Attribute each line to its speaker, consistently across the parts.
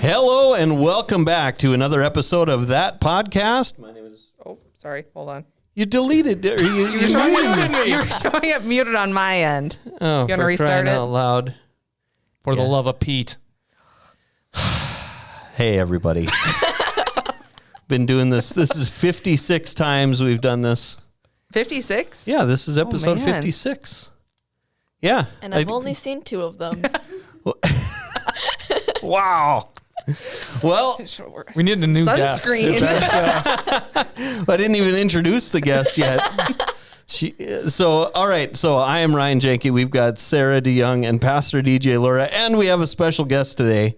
Speaker 1: Hello and welcome back to another episode of That Podcast. My name is...
Speaker 2: Oh, sorry. Hold on.
Speaker 1: You deleted it.
Speaker 2: You're showing it muted on my end.
Speaker 1: Oh,
Speaker 2: you want to restart it?
Speaker 1: Out loud.
Speaker 3: For the love of Pete.
Speaker 1: Hey, everybody. Been doing this. This is 56 times we've done this.
Speaker 2: 56?
Speaker 1: Yeah, this is episode
Speaker 2: man.
Speaker 1: 56. Yeah.
Speaker 4: And I've only seen 2 of them.
Speaker 1: Wow. Well,
Speaker 3: We need a new guest.
Speaker 2: Sunscreen.
Speaker 1: I didn't even introduce the guest yet. All right. So I am Ryan Janke. We've got Sarah DeYoung and Pastor DJ Laura, and we have a special guest today,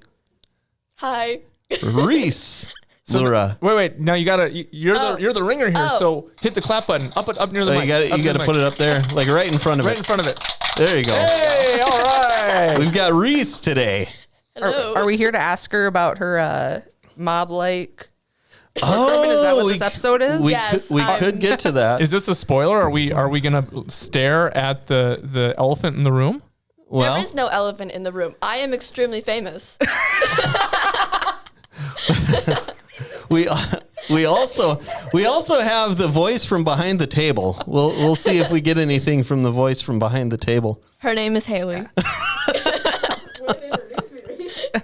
Speaker 4: Hi.
Speaker 1: Reese. Laura.
Speaker 3: Wait. Now you gotta. You're the ringer here.
Speaker 4: Oh.
Speaker 3: So hit the clap button. Up near the mic.
Speaker 1: You got to put it up there, like right in front of
Speaker 3: right
Speaker 1: it.
Speaker 3: in front of it.
Speaker 1: There you go.
Speaker 3: Hey, all right.
Speaker 1: We've got Reese today.
Speaker 4: Hello.
Speaker 2: Are we here to ask her about her mob-like
Speaker 1: Oh,
Speaker 2: equipment? Is that what this episode is?
Speaker 1: We
Speaker 4: Yes,
Speaker 1: could get to that.
Speaker 3: Is this a spoiler? Are we gonna stare at the elephant in the room?
Speaker 1: Well,
Speaker 4: There is no elephant in the room. I am extremely famous.
Speaker 1: we also have the voice from behind the table. We'll see if we get anything from the voice from behind the table.
Speaker 4: Her name is Haley.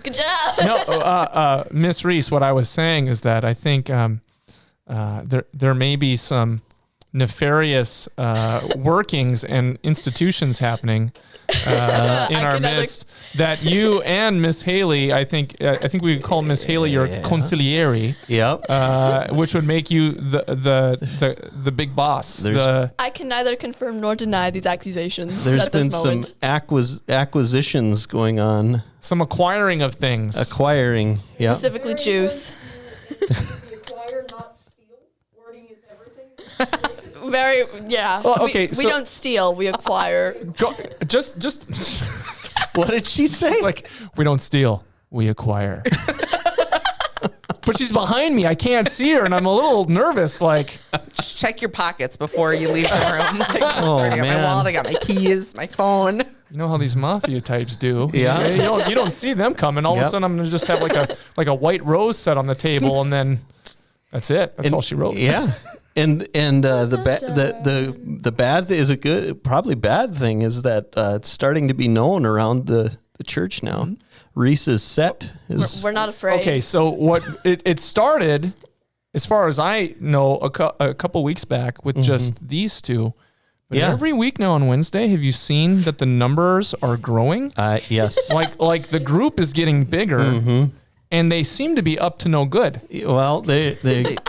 Speaker 4: Good job.
Speaker 3: No, Miss Reese. What I was saying is that I think there may be some nefarious workings and institutions happening in our midst that you and Miss Haley, I think we would call Miss Haley your consigliere.
Speaker 1: Yep.
Speaker 3: Which would make you the big boss.
Speaker 4: I can neither confirm nor deny these accusations
Speaker 1: There's
Speaker 4: at this
Speaker 1: been some
Speaker 4: moment.
Speaker 1: acquisitions going on.
Speaker 3: Some acquiring of things.
Speaker 1: Acquiring. Yeah.
Speaker 4: Specifically juice.
Speaker 5: Acquire, not steal. Wording is everything.
Speaker 4: Very, yeah.
Speaker 3: Well, okay,
Speaker 4: we
Speaker 3: so-
Speaker 4: don't steal, we acquire.
Speaker 3: Just
Speaker 1: What did she say?
Speaker 3: It's like, we don't steal, we acquire. But she's behind me. I can't see her, and I'm a little nervous. Like,
Speaker 2: Just check your pockets before you leave the room.
Speaker 1: Oh,
Speaker 2: I got my
Speaker 1: man.
Speaker 2: wallet, I got my keys, my phone.
Speaker 3: you know how these mafia types do.
Speaker 1: Yeah.
Speaker 3: You don't see them coming. All of
Speaker 1: Yep.
Speaker 3: a sudden, I'm gonna just have like a white rose set on the table, and then that's it. That's all she wrote.
Speaker 1: Yeah. And the bad is a good, probably bad thing is that it's starting to be known around the church now.
Speaker 3: Mm-hmm.
Speaker 1: Reese's set is
Speaker 4: We're not afraid.
Speaker 3: Okay, so what it started, as far as I know, a couple weeks back with just these two. But
Speaker 1: Yeah.
Speaker 3: every week now on Wednesday, have you seen that the numbers are growing?
Speaker 1: yes.
Speaker 3: Like the group is getting bigger, and they seem to be up to no good.
Speaker 1: Well, they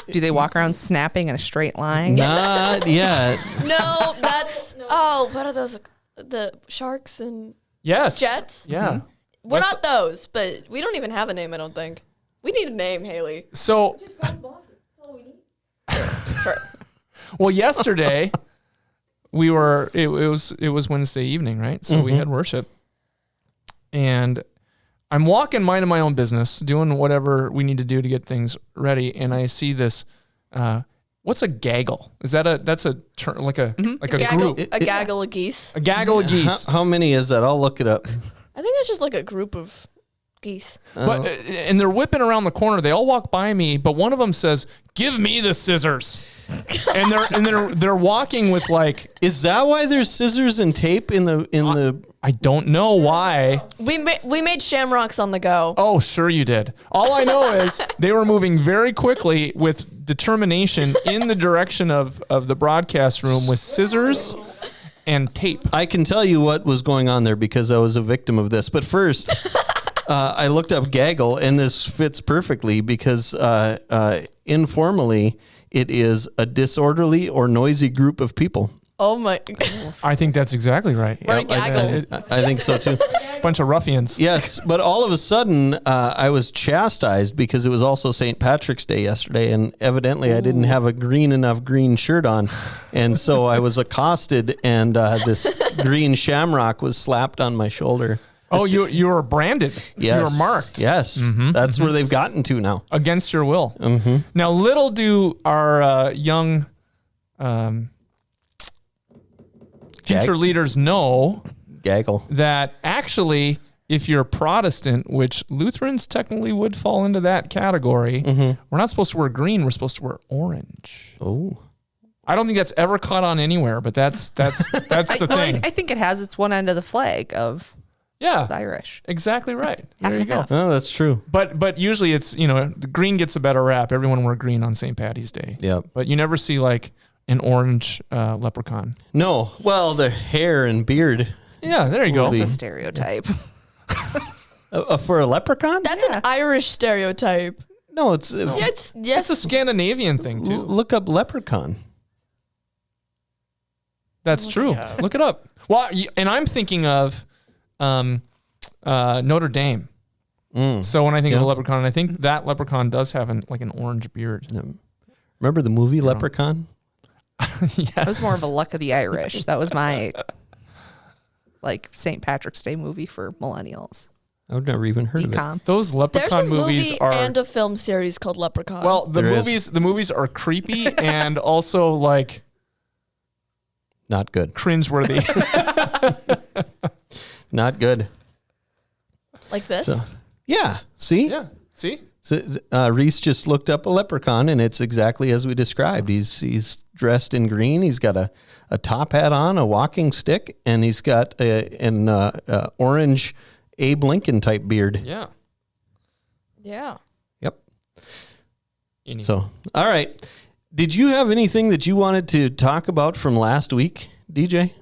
Speaker 2: Do they walk around snapping in a straight line?
Speaker 1: not yet.
Speaker 4: No, that's, what are those? The sharks and
Speaker 3: Yes.
Speaker 4: jets?
Speaker 3: Yeah.
Speaker 4: We're not those, but we don't even have a name, I don't think. We need a name, Haley.
Speaker 3: So,
Speaker 5: Just call Bobby. That's all we need.
Speaker 4: For,
Speaker 3: well, yesterday we were. It was Wednesday evening, right? So we had worship, and I'm walking, minding my own business, doing whatever we need to do to get things ready, and I see this. What's a gaggle? Is that that's a term, like a
Speaker 4: gaggle,
Speaker 3: group?
Speaker 4: a gaggle of geese.
Speaker 3: A gaggle of geese.
Speaker 1: How many is that? I'll look it up.
Speaker 4: I think it's just like a group of geese.
Speaker 3: But and they're whipping around the corner. They all walk by me, but one of them says, "Give me the scissors." and they're walking with like,
Speaker 1: Is that why there's scissors and tape in the?
Speaker 3: I don't know why.
Speaker 4: We made shamrocks on the go.
Speaker 3: Oh, sure you did. All I know is they were moving very quickly with determination in the direction of the broadcast room with scissors and tape.
Speaker 1: I can tell you what was going on there because I was a victim of this. But first, I looked up gaggle, and this fits perfectly because informally, it is a disorderly or noisy group of people.
Speaker 4: Oh my!
Speaker 3: I think that's exactly right.
Speaker 4: We're a gaggle.
Speaker 1: I think so too.
Speaker 3: Bunch of ruffians.
Speaker 1: Yes, but all of a sudden, I was chastised because it was also St. Patrick's Day yesterday, and evidently I didn't have a green shirt on, and so I was accosted, and this green shamrock was slapped on my shoulder.
Speaker 3: Oh, you were branded.
Speaker 1: Yes.
Speaker 3: You were marked.
Speaker 1: Yes, that's where they've gotten to now.
Speaker 3: Against your will. Now, little do our young future leaders know
Speaker 1: Gaggle.
Speaker 3: that actually if you're Protestant, which Lutherans technically would fall into that category, we're not supposed to wear green. We're supposed to wear orange.
Speaker 1: Oh.
Speaker 3: I don't think that's ever caught on anywhere, but that's the thing.
Speaker 2: I think it has its one end of the flag of the
Speaker 3: Yeah,
Speaker 2: Irish.
Speaker 3: exactly right. There you go.
Speaker 2: half.
Speaker 1: Oh, that's true.
Speaker 3: But usually it's, the green gets a better rap. Everyone wore green on St. Patty's Day.
Speaker 1: Yep.
Speaker 3: But you never see like an orange leprechaun.
Speaker 1: No. Well, their hair and beard.
Speaker 3: Yeah, there you go.
Speaker 1: Will be-
Speaker 2: It's a stereotype.
Speaker 1: For a leprechaun?
Speaker 4: That's an Irish stereotype.
Speaker 1: No, it's...
Speaker 4: Yeah,
Speaker 3: It's
Speaker 4: yes.
Speaker 3: a Scandinavian thing too.
Speaker 1: Look up leprechaun.
Speaker 3: That's true. Look it up. Well, and I'm thinking of Notre Dame. So when I think of a leprechaun, I think that leprechaun does have an orange beard.
Speaker 1: Remember the movie Leprechaun?
Speaker 3: Yes.
Speaker 2: That was more of a Luck of the Irish. That was my St. Patrick's Day movie for millennials.
Speaker 1: I've never even heard of it.
Speaker 2: Decom.
Speaker 3: Those
Speaker 4: There's a
Speaker 3: leprechaun movies
Speaker 4: movie
Speaker 3: are
Speaker 4: and a film series called Leprechaun.
Speaker 3: well, the
Speaker 1: There is.
Speaker 3: movies are creepy and also like
Speaker 1: Not good.
Speaker 3: cringeworthy.
Speaker 1: Not good.
Speaker 4: like this.
Speaker 1: So, yeah. See?
Speaker 3: Yeah. See?
Speaker 1: So, Reese just looked up a leprechaun, and it's exactly as we described. He's dressed in green. He's got a top hat on, a walking stick, and he's got an orange Abe Lincoln type beard.
Speaker 3: Yeah.
Speaker 4: Yeah.
Speaker 1: Yep.
Speaker 3: Anyway.
Speaker 1: So, all right. Did you have anything that you wanted to talk about from last week, DJ?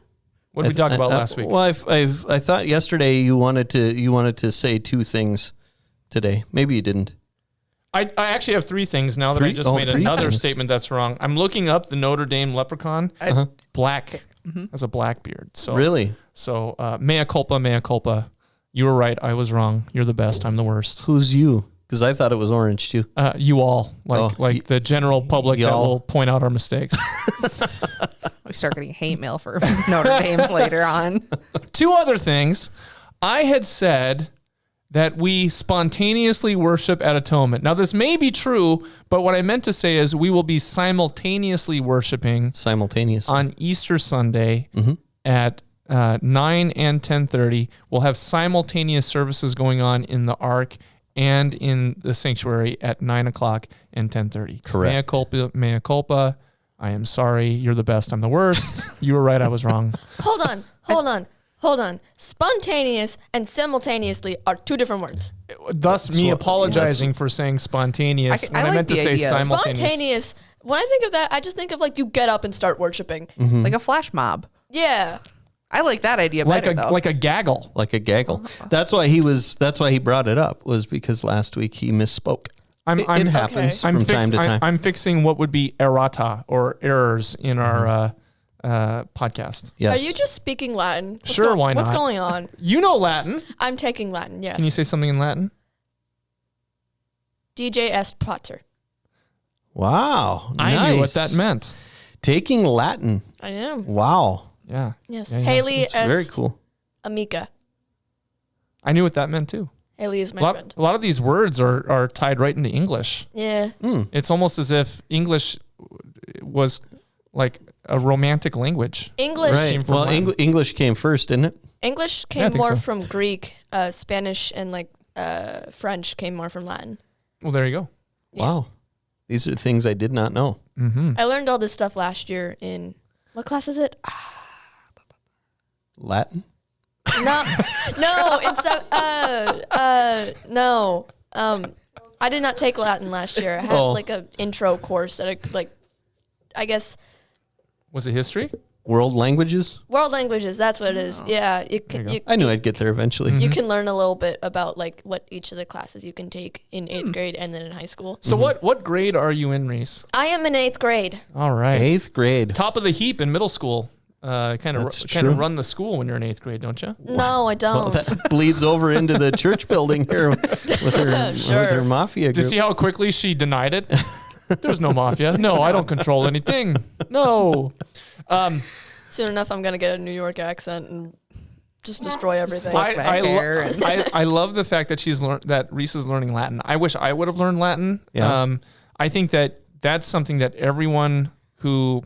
Speaker 3: What did we talk about last week?
Speaker 1: Well, I thought yesterday you wanted to say two things today. Maybe you didn't.
Speaker 3: I actually have three things now that I
Speaker 1: Three?
Speaker 3: just
Speaker 1: Oh,
Speaker 3: made
Speaker 1: three
Speaker 3: another
Speaker 1: things.
Speaker 3: statement that's wrong. I'm looking up the Notre Dame leprechaun. Black. Has a black beard. So
Speaker 1: Really?
Speaker 3: So mea culpa, mea culpa. You were right. I was wrong. You're the best. I'm the worst.
Speaker 1: Who's you? Because I thought it was orange too.
Speaker 3: You all, the general public that
Speaker 1: y'all.
Speaker 3: will point out our mistakes.
Speaker 2: We start getting hate mail for Notre Dame later on.
Speaker 3: Two other things. I had said that we spontaneously worship at Atonement. Now, this may be true, but what I meant to say is we will be simultaneously worshiping
Speaker 1: Simultaneously.
Speaker 3: on Easter Sunday at 9 and 10:30. We'll have simultaneous services going on in the Ark and in the sanctuary at 9 o'clock and 10:30.
Speaker 1: Correct.
Speaker 3: Mea culpa, mea culpa. I am sorry. You're the best. I'm the worst. You were right. I was wrong.
Speaker 4: Hold on. Spontaneous and simultaneously are two different words.
Speaker 3: Thus, me apologizing for saying spontaneous
Speaker 2: I
Speaker 3: when I
Speaker 2: like
Speaker 3: meant to
Speaker 2: the
Speaker 3: say
Speaker 2: idea.
Speaker 3: simultaneous.
Speaker 4: Spontaneous. When I think of that, I just think of you get up and start worshiping.
Speaker 2: Like a flash mob.
Speaker 4: Yeah.
Speaker 2: I like that idea
Speaker 3: Like
Speaker 2: better, though.
Speaker 3: like a gaggle.
Speaker 1: Like a gaggle. That's why he brought it up, was because last week he misspoke. It happens from time to time.
Speaker 3: I'm fixing what would be errata or errors in our podcast.
Speaker 1: Yes.
Speaker 4: Are you just speaking Latin?
Speaker 3: Sure, why
Speaker 4: What's
Speaker 3: not?
Speaker 4: going on?
Speaker 3: You know Latin.
Speaker 4: I'm taking Latin, yes.
Speaker 3: Can you say something in Latin?
Speaker 4: DJ est pater.
Speaker 1: Wow.
Speaker 3: I knew what
Speaker 1: nice.
Speaker 3: that meant.
Speaker 1: Taking Latin.
Speaker 4: I am.
Speaker 1: Wow.
Speaker 3: Yeah.
Speaker 4: Yes.
Speaker 3: Yeah, yeah.
Speaker 4: Haley
Speaker 1: That's
Speaker 4: est
Speaker 1: very cool.
Speaker 4: amica.
Speaker 3: I knew what that meant too.
Speaker 4: Haley is
Speaker 3: A
Speaker 4: my
Speaker 3: lot,
Speaker 4: friend.
Speaker 3: a lot of these words are tied right into English.
Speaker 4: Yeah.
Speaker 3: It's almost as if English was like a romantic language.
Speaker 4: English.
Speaker 1: Right.
Speaker 3: Came from
Speaker 1: Well,
Speaker 3: Latin.
Speaker 1: English came first, didn't it?
Speaker 4: English
Speaker 3: Yeah, I
Speaker 4: came
Speaker 3: think
Speaker 4: more
Speaker 3: so.
Speaker 4: from Greek. Spanish and French came more from Latin.
Speaker 3: Well, there you go.
Speaker 4: Yeah.
Speaker 1: Wow. These are things I did not know.
Speaker 4: I learned all this stuff last year in what class is it?
Speaker 1: Latin?
Speaker 4: No, no. I did not take Latin last year. I had an intro course that I guess
Speaker 3: Was it history?
Speaker 1: World languages?
Speaker 4: world languages. That's what it is. Yeah,
Speaker 1: I knew I'd get there eventually.
Speaker 4: you can learn a little bit about what each of the classes you can take in 8th grade and then in high school.
Speaker 3: So what grade are you in, Reese?
Speaker 4: I am in 8th grade.
Speaker 3: All right.
Speaker 1: 8th grade.
Speaker 3: Top of the heap in middle school. Kind
Speaker 1: That's
Speaker 3: of
Speaker 1: true.
Speaker 3: run the school when you're in 8th grade, don't you?
Speaker 4: No, I don't.
Speaker 1: Well, that bleeds over into the church building here with her mafia
Speaker 3: Did you
Speaker 1: group.
Speaker 3: see how quickly she denied it? There's no mafia. No, I don't control anything. No.
Speaker 4: Soon enough, I'm gonna get a New York accent and just destroy everything.
Speaker 3: I love the fact that that Reese is learning Latin. I wish I would have learned Latin.
Speaker 1: Yeah.
Speaker 3: I think that that's something that everyone who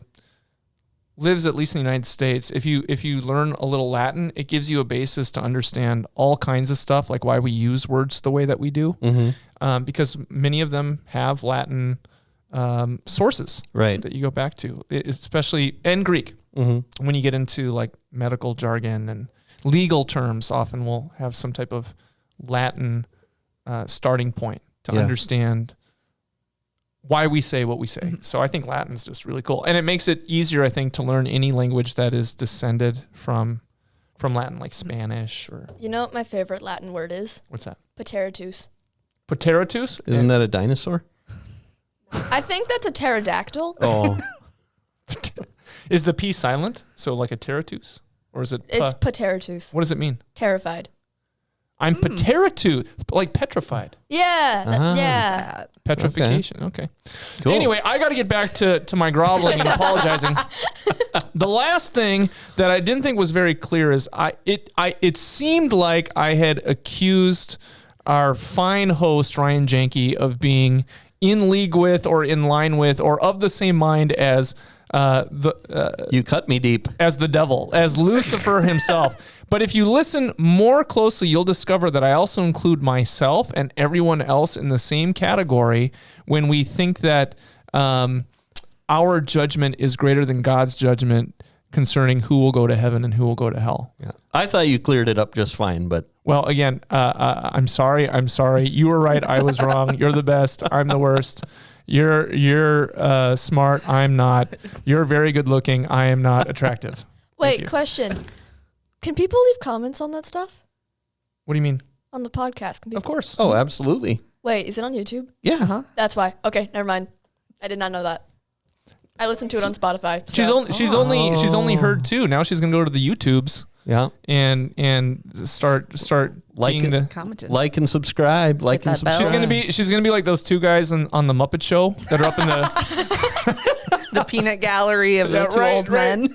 Speaker 3: lives, at least in the United States, if you learn a little Latin, it gives you a basis to understand all kinds of stuff, like why we use words the way that we do, because many of them have Latin sources that you go back to, especially and Greek. When you get into like medical jargon and legal terms, often we'll have some type of Latin starting point to understand why we say what we say. So I think Latin's just really cool. And it makes it easier, I think, to learn any language that is descended from Latin, like Spanish or...
Speaker 4: You know what my favorite Latin word is?
Speaker 3: What's that?
Speaker 4: Pateratus.
Speaker 3: Pateratus?
Speaker 1: Isn't that a dinosaur?
Speaker 4: I think that's a pterodactyl.
Speaker 1: Oh.
Speaker 3: Is the P silent? So like a teratus? Or is it...
Speaker 4: It's pateratus.
Speaker 3: What does it mean?
Speaker 4: Terrified.
Speaker 3: I'm pateratus, like petrified.
Speaker 4: Yeah. Yeah.
Speaker 3: Petrification. Okay.
Speaker 1: Cool.
Speaker 3: Anyway, I got to get back to my groveling and apologizing. The last thing that I didn't think was very clear is it seemed like I had accused our fine host Ryan Janke of being in league with or in line with or of the same mind as
Speaker 1: you cut me deep.
Speaker 3: As the devil, as Lucifer himself. But if you listen more closely, you'll discover that I also include myself and everyone else in the same category when we think that our judgment is greater than God's judgment concerning who will go to heaven and who will go to hell.
Speaker 1: Yeah. I thought you cleared it up just fine, but...
Speaker 3: Well, again, I'm sorry. You were right. I was wrong. You're the best. I'm the worst. You're smart. I'm not. You're very good looking. I am not attractive.
Speaker 4: Wait, question. Can people leave comments on that stuff?
Speaker 3: What do you mean?
Speaker 4: On the podcast? Can people...
Speaker 3: Of course.
Speaker 1: Oh, absolutely.
Speaker 4: Wait, is it on YouTube?
Speaker 1: Yeah.
Speaker 2: Uh-huh.
Speaker 4: That's why. Okay, never mind. I did not know that. I listened to it on Spotify.
Speaker 3: She's only heard two. Now she's gonna go to the YouTubes.
Speaker 1: Yeah.
Speaker 3: And start
Speaker 1: Like
Speaker 3: being
Speaker 2: Commented.
Speaker 1: Like and subscribe. Like and
Speaker 2: that bell.
Speaker 1: subscribe.
Speaker 3: She's gonna be like those two guys on the Muppet Show that are up in the
Speaker 2: The peanut gallery of the two old men.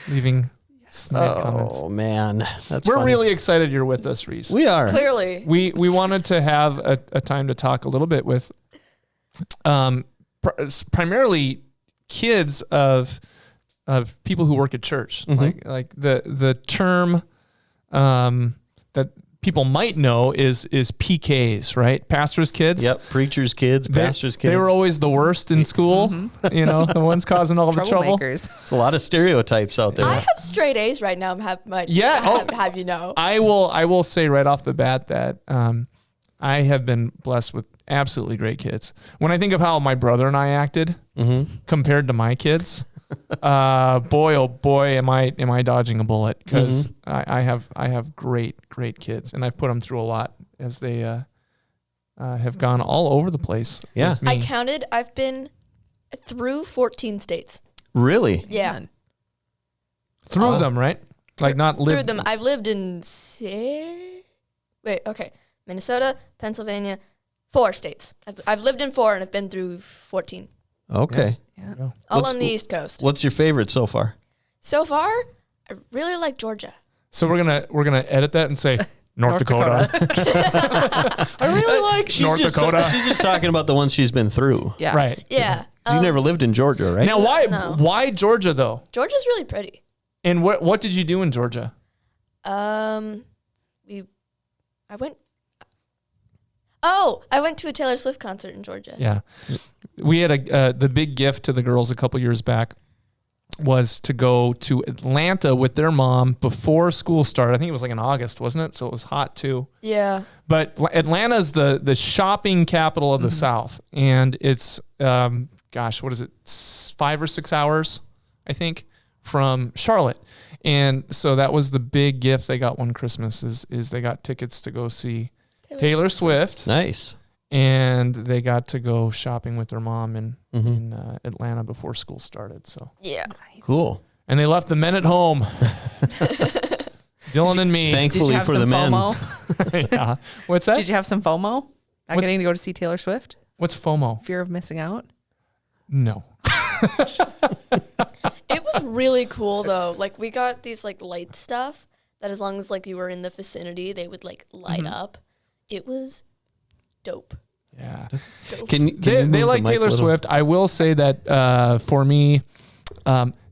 Speaker 3: leaving snide comments.
Speaker 1: Oh man, that's
Speaker 3: We're
Speaker 1: funny.
Speaker 3: really excited you're with us, Reese.
Speaker 1: We are.
Speaker 4: Clearly.
Speaker 3: We wanted to have a time to talk a little bit with primarily kids of people who work at church. Like the term that people might know is PKs, right? Pastors' kids.
Speaker 1: Yep. Preachers' kids, pastors' kids.
Speaker 3: They were always the worst in school. You know, the ones causing all the trouble.
Speaker 2: Troublemakers.
Speaker 1: There's a lot of stereotypes out there.
Speaker 4: I have straight A's right now. Have you know?
Speaker 3: I will say right off the bat that I have been blessed with absolutely great kids. When I think of how my brother and I acted compared to my kids, boy, oh boy, am I dodging a bullet, because I have great kids, and I've put them through a lot as they have gone all over the place.
Speaker 1: Yeah.
Speaker 3: with me.
Speaker 4: I counted. I've been through 14 states.
Speaker 1: Really?
Speaker 4: Yeah.
Speaker 3: through them, right? Like not
Speaker 4: Through
Speaker 3: lived
Speaker 4: them. I've lived in Minnesota, Pennsylvania, 4 states. I've lived in 4 and I've been through 14.
Speaker 1: Okay.
Speaker 2: Yeah.
Speaker 4: All
Speaker 1: What's-
Speaker 4: on the East Coast.
Speaker 1: What's your favorite so far?
Speaker 4: So far, I really like Georgia.
Speaker 3: So we're gonna edit that and say North Dakota.
Speaker 1: I really like
Speaker 3: North Dakota.
Speaker 1: She's just talking about the ones she's been through.
Speaker 2: Yeah.
Speaker 3: Right.
Speaker 4: Yeah.
Speaker 1: 'Cause you never lived in Georgia, right?
Speaker 3: Now
Speaker 4: No.
Speaker 3: why Georgia though?
Speaker 4: Georgia's really pretty.
Speaker 3: And what did you do in Georgia?
Speaker 4: I went to a Taylor Swift concert in Georgia.
Speaker 3: Yeah. We had the big gift to the girls a couple years back was to go to Atlanta with their mom before school started. I think it was like in August, wasn't it? So it was hot too.
Speaker 4: Yeah.
Speaker 3: But Atlanta's the shopping capital of the South, and it's what is it, 5 or 6 hours, I think, from Charlotte. And so that was the big gift they got one Christmas is they got tickets to go see Taylor Swift,
Speaker 1: Nice.
Speaker 3: and they got to go shopping with their mom in Atlanta before school started. So
Speaker 4: Yeah.
Speaker 1: Cool.
Speaker 3: and they left the men at home, Dylan and me.
Speaker 2: Did you
Speaker 1: Thankfully
Speaker 2: have
Speaker 1: for the
Speaker 2: some
Speaker 1: men.
Speaker 2: FOMO?
Speaker 3: Yeah. What's that?
Speaker 2: Did you have some FOMO? Not
Speaker 3: What's-
Speaker 2: getting to go to see Taylor Swift?
Speaker 3: What's FOMO?
Speaker 2: Fear of missing out?
Speaker 3: No.
Speaker 4: It was really cool though. Like we got these like light stuff that as long as like you were in the vicinity, they would like light up. It was dope.
Speaker 3: Yeah.
Speaker 4: It's dope.
Speaker 1: Can you
Speaker 3: They
Speaker 1: move the
Speaker 3: like
Speaker 1: mic a
Speaker 3: Taylor
Speaker 1: little?
Speaker 3: Swift. I will say that for me,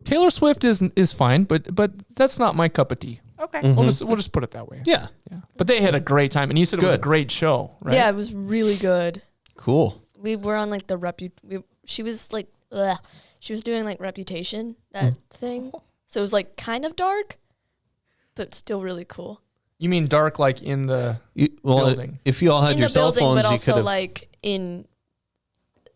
Speaker 3: Taylor Swift is fine, but that's not my cup of tea.
Speaker 2: Okay.
Speaker 3: We'll just put it that way.
Speaker 1: Yeah.
Speaker 3: Yeah. But they had a great time, and you said it was a
Speaker 1: Good.
Speaker 3: great show, right?
Speaker 4: Yeah, it was really good.
Speaker 1: Cool.
Speaker 4: We were on like she was like, she was doing like Reputation, that thing. So it was like kind of dark, but still really cool.
Speaker 3: You mean dark, like in the building?
Speaker 1: If you all had
Speaker 4: In
Speaker 1: your
Speaker 4: the
Speaker 1: cell
Speaker 4: building,
Speaker 1: phones,
Speaker 4: but
Speaker 1: you could
Speaker 4: also
Speaker 1: have.
Speaker 4: like in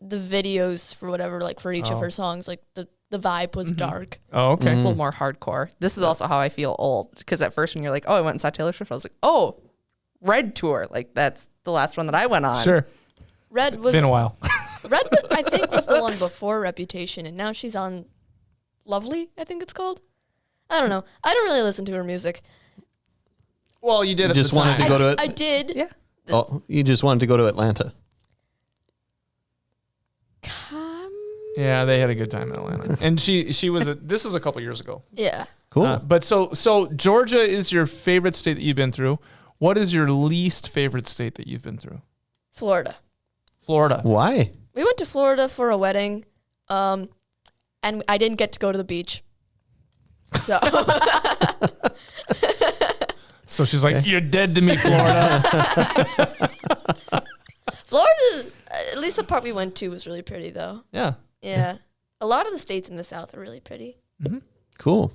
Speaker 4: the videos for whatever, like for each of her songs, like the vibe was dark.
Speaker 3: Oh, okay.
Speaker 2: It's a little more hardcore. This is also how I feel old, because at first when you're like, oh, I went and saw Taylor Swift, I was like, oh, Red Tour. Like that's the last one that I went on.
Speaker 3: Sure.
Speaker 4: Red was
Speaker 3: Been a while.
Speaker 4: I think was the one before Reputation, and now she's on Lovely, I think it's called. I don't know. I don't really listen to her music.
Speaker 3: Well, you did
Speaker 1: You
Speaker 3: at
Speaker 1: just
Speaker 3: the
Speaker 1: wanted
Speaker 3: time.
Speaker 1: to go to it.
Speaker 4: I did.
Speaker 2: Yeah.
Speaker 1: Oh, you just wanted to go to Atlanta.
Speaker 3: Yeah, they had a good time in Atlanta, and she was this was a couple years ago.
Speaker 4: Yeah.
Speaker 1: Cool.
Speaker 3: But so Georgia is your favorite state that you've been through. What is your least favorite state that you've been through?
Speaker 4: Florida.
Speaker 3: Florida.
Speaker 1: Why?
Speaker 4: We went to Florida for a wedding, and I didn't get to go to the beach. So
Speaker 3: So she's like, "You're dead to me, Florida."
Speaker 4: Florida, at least the part we went to was really pretty, though.
Speaker 3: Yeah.
Speaker 4: Yeah. A lot of the states in the South are really pretty.
Speaker 1: Cool.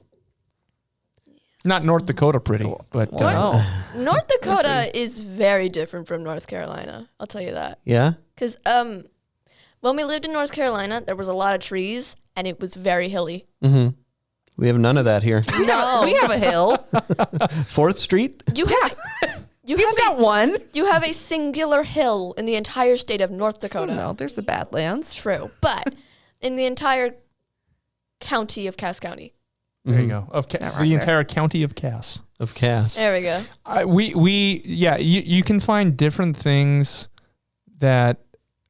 Speaker 3: Not North Dakota pretty, but
Speaker 2: Wow.
Speaker 4: North Dakota is very different from North Carolina. I'll tell you that.
Speaker 1: Yeah.
Speaker 4: Because when we lived in North Carolina, there was a lot of trees, and it was very hilly.
Speaker 1: Mm-hmm. We have none of that here.
Speaker 4: No,
Speaker 2: We have a hill.
Speaker 1: 4th Street.
Speaker 4: you have
Speaker 2: We've got one.
Speaker 4: you have a singular hill in the entire state of North Dakota.
Speaker 2: No, there's the Badlands.
Speaker 4: True, but in the entire county of Cass County.
Speaker 3: there you go. Of
Speaker 2: right
Speaker 3: the
Speaker 2: there.
Speaker 3: entire county of Cass.
Speaker 1: Of Cass.
Speaker 4: There we go.
Speaker 3: You can find different things that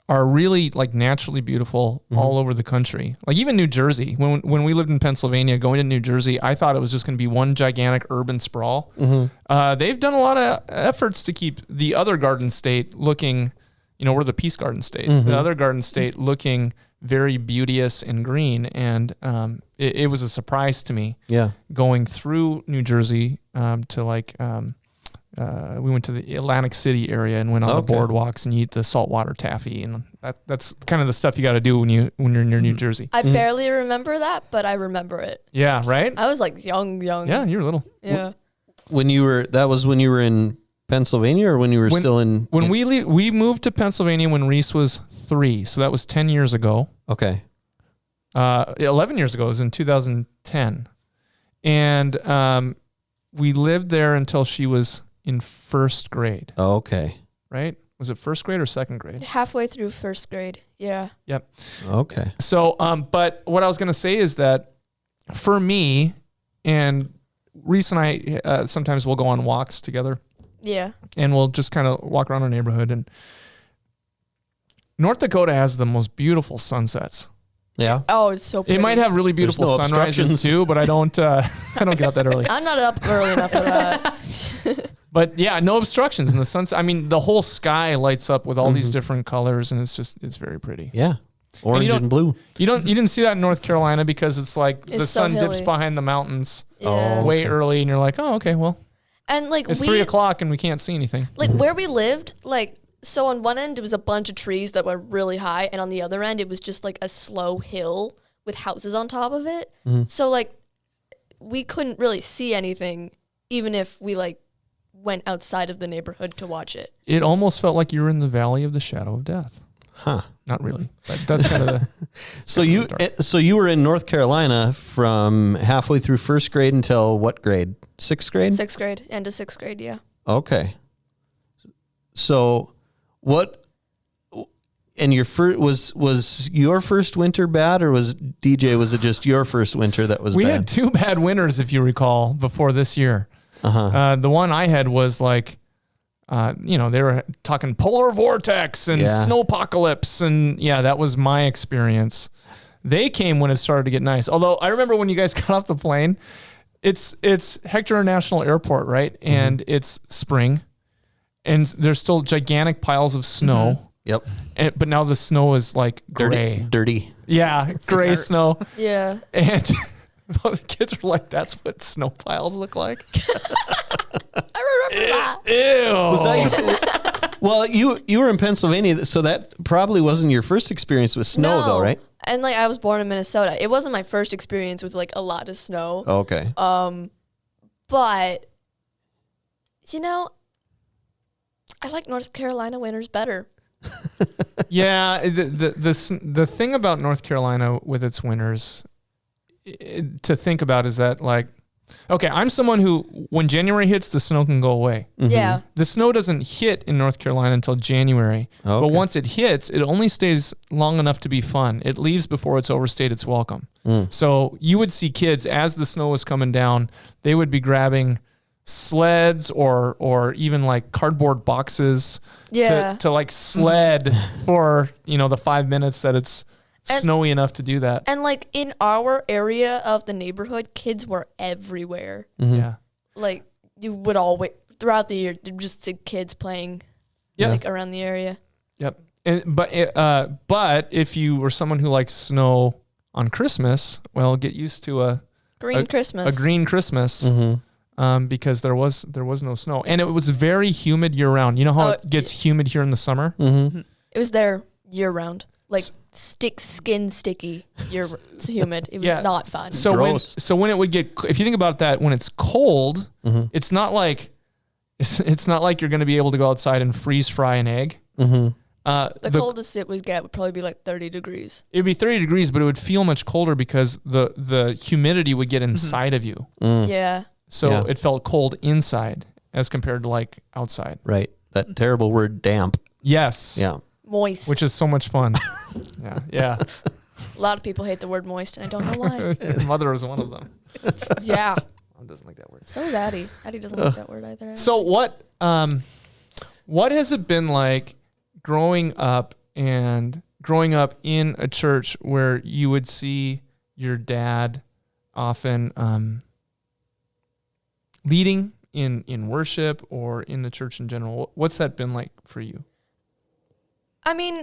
Speaker 3: are really like naturally beautiful all over the country. Like even New Jersey. When we lived in Pennsylvania, going to New Jersey, I thought it was just going to be one gigantic urban sprawl. They've done a lot of efforts to keep the other Garden State looking, we're the Peace Garden State, the other Garden State looking very beauteous and green. And it was a surprise to me going through New Jersey to like... we went to the Atlantic City area and went on the boardwalks and you eat the saltwater taffy, and that's kind of the stuff you got to do when you're near New Jersey.
Speaker 4: I barely remember that, but I remember it.
Speaker 3: Yeah, right.
Speaker 4: I was like young.
Speaker 3: Yeah, you're little.
Speaker 4: Yeah.
Speaker 1: When you were in Pennsylvania, or when you were still in?
Speaker 3: When we moved to Pennsylvania when Reese was 3, so that was 10 years ago.
Speaker 1: Okay.
Speaker 3: 11 years ago. It was in 2010, and we lived there until she was in 1st grade.
Speaker 1: Oh, okay.
Speaker 3: Right? Was it 1st grade or 2nd grade?
Speaker 4: Halfway through 1st grade. Yeah.
Speaker 3: Yep.
Speaker 1: Okay.
Speaker 3: So, but what I was going to say is that for me, and Reese and I, sometimes we'll go on walks together,
Speaker 4: Yeah.
Speaker 3: and we'll just kind of walk around our neighborhood. And North Dakota has the most beautiful sunsets.
Speaker 1: Yeah.
Speaker 4: Oh, it's so pretty.
Speaker 3: It might have really beautiful
Speaker 1: no
Speaker 3: sunrises
Speaker 1: obstructions.
Speaker 3: too, but I don't get up that early.
Speaker 4: I'm not up early enough for that.
Speaker 3: But yeah, no obstructions in the sunset. I mean, the whole sky lights up with all these different colors, and it's very pretty.
Speaker 1: Yeah. Orange
Speaker 3: don't-
Speaker 1: and blue.
Speaker 3: You didn't see that in North Carolina because it's like the
Speaker 4: It's so
Speaker 3: sun dips
Speaker 4: hilly.
Speaker 3: behind the mountains
Speaker 4: Yeah.
Speaker 3: way early, and you're like, oh, okay, well,
Speaker 4: And like
Speaker 3: it's 3 o'clock and we can't see anything.
Speaker 4: Like where we lived, like so on one end it was a bunch of trees that were really high, and on the other end it was just like a slow hill with houses on top of it. So like we couldn't really see anything, even if we like went outside of the neighborhood to watch it.
Speaker 3: It almost felt like you were in the valley of the shadow of death.
Speaker 1: Huh.
Speaker 3: Not really, but that's kind of the.
Speaker 1: So you were in North Carolina from halfway through 1st grade until what grade? 6th grade?
Speaker 4: 6th grade, end of 6th grade, yeah.
Speaker 1: Okay. So what, and your first, was your first winter bad, or was it just your first winter that was
Speaker 3: We
Speaker 1: bad?
Speaker 3: had 2 bad winters, if you recall, before this year. The one I had was like, they were talking polar vortex and snowpocalypse, and that was my experience. They came when it started to get nice. Although I remember when you guys got off the plane, it's Hector International Airport, right? And it's spring, and there's still gigantic piles of snow.
Speaker 1: Yep.
Speaker 3: but now the snow is like gray.
Speaker 1: Dirty.
Speaker 3: Yeah, gray
Speaker 2: Smart.
Speaker 3: snow.
Speaker 4: Yeah.
Speaker 3: And well, the kids are like, that's what snow piles look like.
Speaker 4: I remember that.
Speaker 3: Ew.
Speaker 1: Was that well, you were in Pennsylvania, so that probably wasn't your first experience with snow, though, right?
Speaker 4: And like I was born in Minnesota. It wasn't my first experience with like a lot of snow.
Speaker 1: Okay.
Speaker 4: But you know, I like North Carolina winters better.
Speaker 3: Yeah, the thing about North Carolina with its winters to think about is that, like, okay, I'm someone who, when January hits, the snow can go away.
Speaker 4: Yeah.
Speaker 3: The snow doesn't hit in North Carolina until January.
Speaker 1: Okay.
Speaker 3: But once it hits, it only stays long enough to be fun. It leaves before it's overstayed its welcome. So you would see kids, as the snow was coming down, they would be grabbing sleds or even like cardboard boxes to like sled for, the 5 minutes that it's snowy enough to do that.
Speaker 4: And like in our area of the neighborhood, kids were everywhere.
Speaker 3: Yeah.
Speaker 4: Like you would always throughout the year just see kids playing like around the area.
Speaker 3: Yep. But if you were someone who likes snow on Christmas, well, get used to a
Speaker 4: Christmas.
Speaker 3: A green Christmas. Because there was no snow, and it was very humid year round. You know how it gets humid here in the summer?
Speaker 4: It was there year round. Like skin sticky. It's humid. It was not fun.
Speaker 3: So when it would get, if you think about that, when it's cold, it's not like you're going to be able to go outside and freeze fry an egg. The
Speaker 4: coldest it would get would probably be like 30 degrees.
Speaker 3: It'd be 30 degrees, but it would feel much colder because the humidity would get inside of you.
Speaker 4: Yeah.
Speaker 3: So it felt cold inside as compared to like outside.
Speaker 1: Right. That terrible word damp.
Speaker 3: Yes.
Speaker 1: Yeah.
Speaker 4: Moist.
Speaker 3: Which is so much fun. Yeah.
Speaker 4: A lot of people hate the word moist, and I don't know why.
Speaker 3: Your mother was one of them.
Speaker 4: Yeah.
Speaker 3: Mom doesn't like that word.
Speaker 4: So is Addie. Addie doesn't like that word either.
Speaker 3: So what has it been like growing up in a church where you would see your dad often leading in worship or in the church in general? What's that been like for you?
Speaker 4: I mean,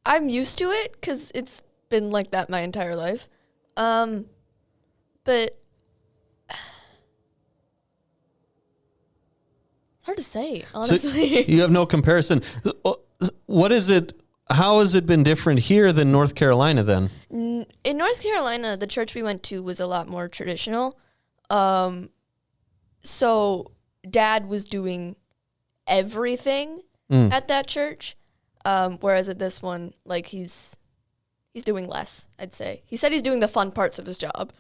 Speaker 4: I'm used to it because it's been like that my entire life. But it's hard to say, honestly.
Speaker 1: So you have no comparison. What is it? How has it been different here than North Carolina then?
Speaker 4: In North Carolina, the church we went to was a lot more traditional. So Dad was doing everything at that church, whereas at this one, like he's doing less, I'd say. He said he's doing the fun parts of his job.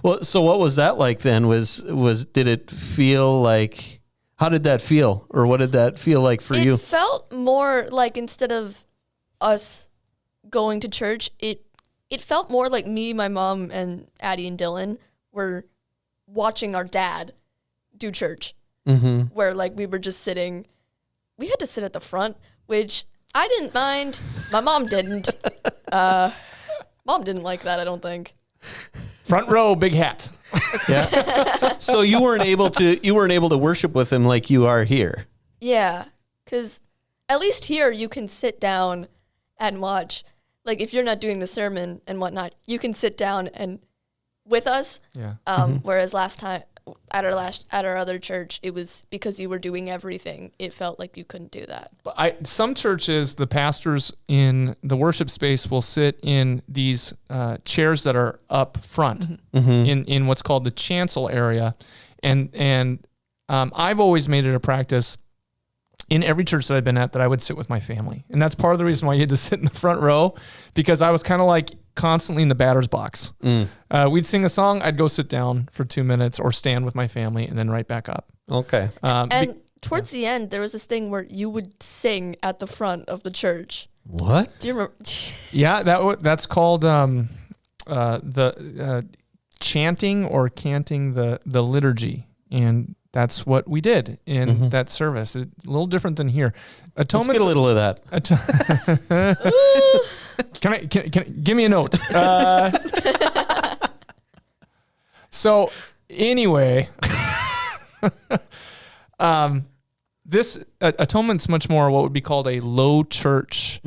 Speaker 1: Well, so what was that like then? Did it feel like, how did that feel? Or what did that feel like for you?
Speaker 4: It felt more like, instead of us going to church, it felt more like me, my mom, and Addie and Dylan were watching our dad do church. Where like we were just sitting. We had to sit at the front, which I didn't mind. My mom didn't. Mom didn't like that, I don't think.
Speaker 3: Front row, big hat.
Speaker 1: Yeah. So you weren't able to worship with him like you are here.
Speaker 4: Yeah, because at least here you can sit down and watch. Like if you're not doing the sermon and whatnot, you can sit down and with us.
Speaker 3: Yeah.
Speaker 4: Whereas last time at our other church, it was because you were doing everything. It felt like you couldn't do that.
Speaker 3: But some churches, the pastors in the worship space will sit in these chairs that are up front in what's called the chancel area, and I've always made it a practice in every church that I've been at that I would sit with my family, and that's part of the reason why you had to sit in the front row, because I was kind of like constantly in the batter's box. We'd sing a song, I'd go sit down for 2 minutes or stand with my family and then right back up.
Speaker 1: Okay.
Speaker 4: And towards the end, there was this thing where you would sing at the front of the church.
Speaker 1: What?
Speaker 4: Do you remember?
Speaker 3: Yeah, that's called the chanting or canting the liturgy, and that's what we did in that service. It's a little different than here.
Speaker 1: Let's get a little of that.
Speaker 3: Can give me a note? So anyway, this atonement's much more what would be called a low church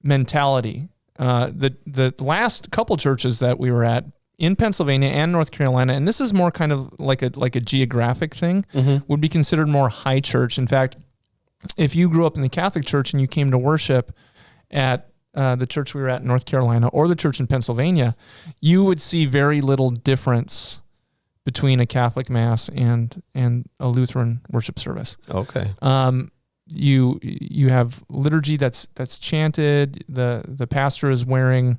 Speaker 3: mentality. The last couple churches that we were at in Pennsylvania and North Carolina, and this is more kind of like a geographic thing, would be considered more high church. In fact, if you grew up in the Catholic Church and you came to worship at the church we were at in North Carolina or the church in Pennsylvania, you would see very little difference between a Catholic Mass and a Lutheran worship service.
Speaker 1: Okay.
Speaker 3: You have liturgy that's chanted. The pastor is wearing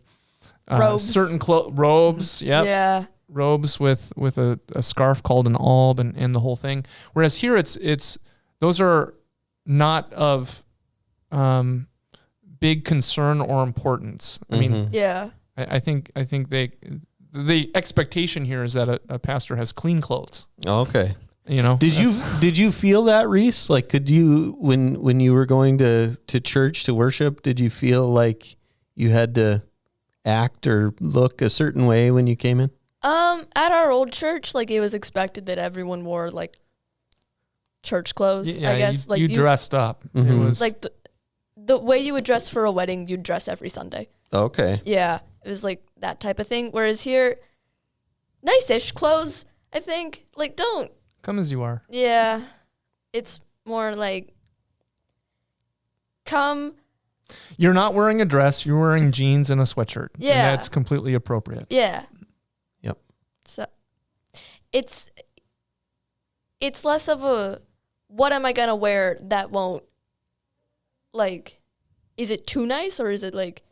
Speaker 4: Robes.
Speaker 3: certain robes. Yep.
Speaker 4: Yeah.
Speaker 3: Robes with a scarf called an alb and the whole thing. Whereas here it's those are not of big concern or importance. I mean,
Speaker 4: Yeah.
Speaker 3: I think the expectation here is that a pastor has clean clothes.
Speaker 1: Okay.
Speaker 3: You know,
Speaker 1: Did you feel that, Reese? Like, could you when you were going to church to worship, did you feel like you had to act or look a certain way when you came in?
Speaker 4: At our old church, like it was expected that everyone wore like church clothes.
Speaker 3: yeah,
Speaker 4: I guess
Speaker 3: you dressed up. It was
Speaker 4: like the way you would dress for a wedding, you'd dress every Sunday.
Speaker 1: Okay.
Speaker 4: Yeah, it was like that type of thing. Whereas here, nice-ish clothes. I think like don't.
Speaker 3: come as you are.
Speaker 4: Yeah, it's more like come.
Speaker 3: You're not wearing a dress. You're wearing jeans and a sweatshirt.
Speaker 4: Yeah.
Speaker 3: And that's completely appropriate.
Speaker 4: Yeah.
Speaker 1: Yep.
Speaker 4: So it's less of a what am I gonna wear that won't like is it too nice or is it like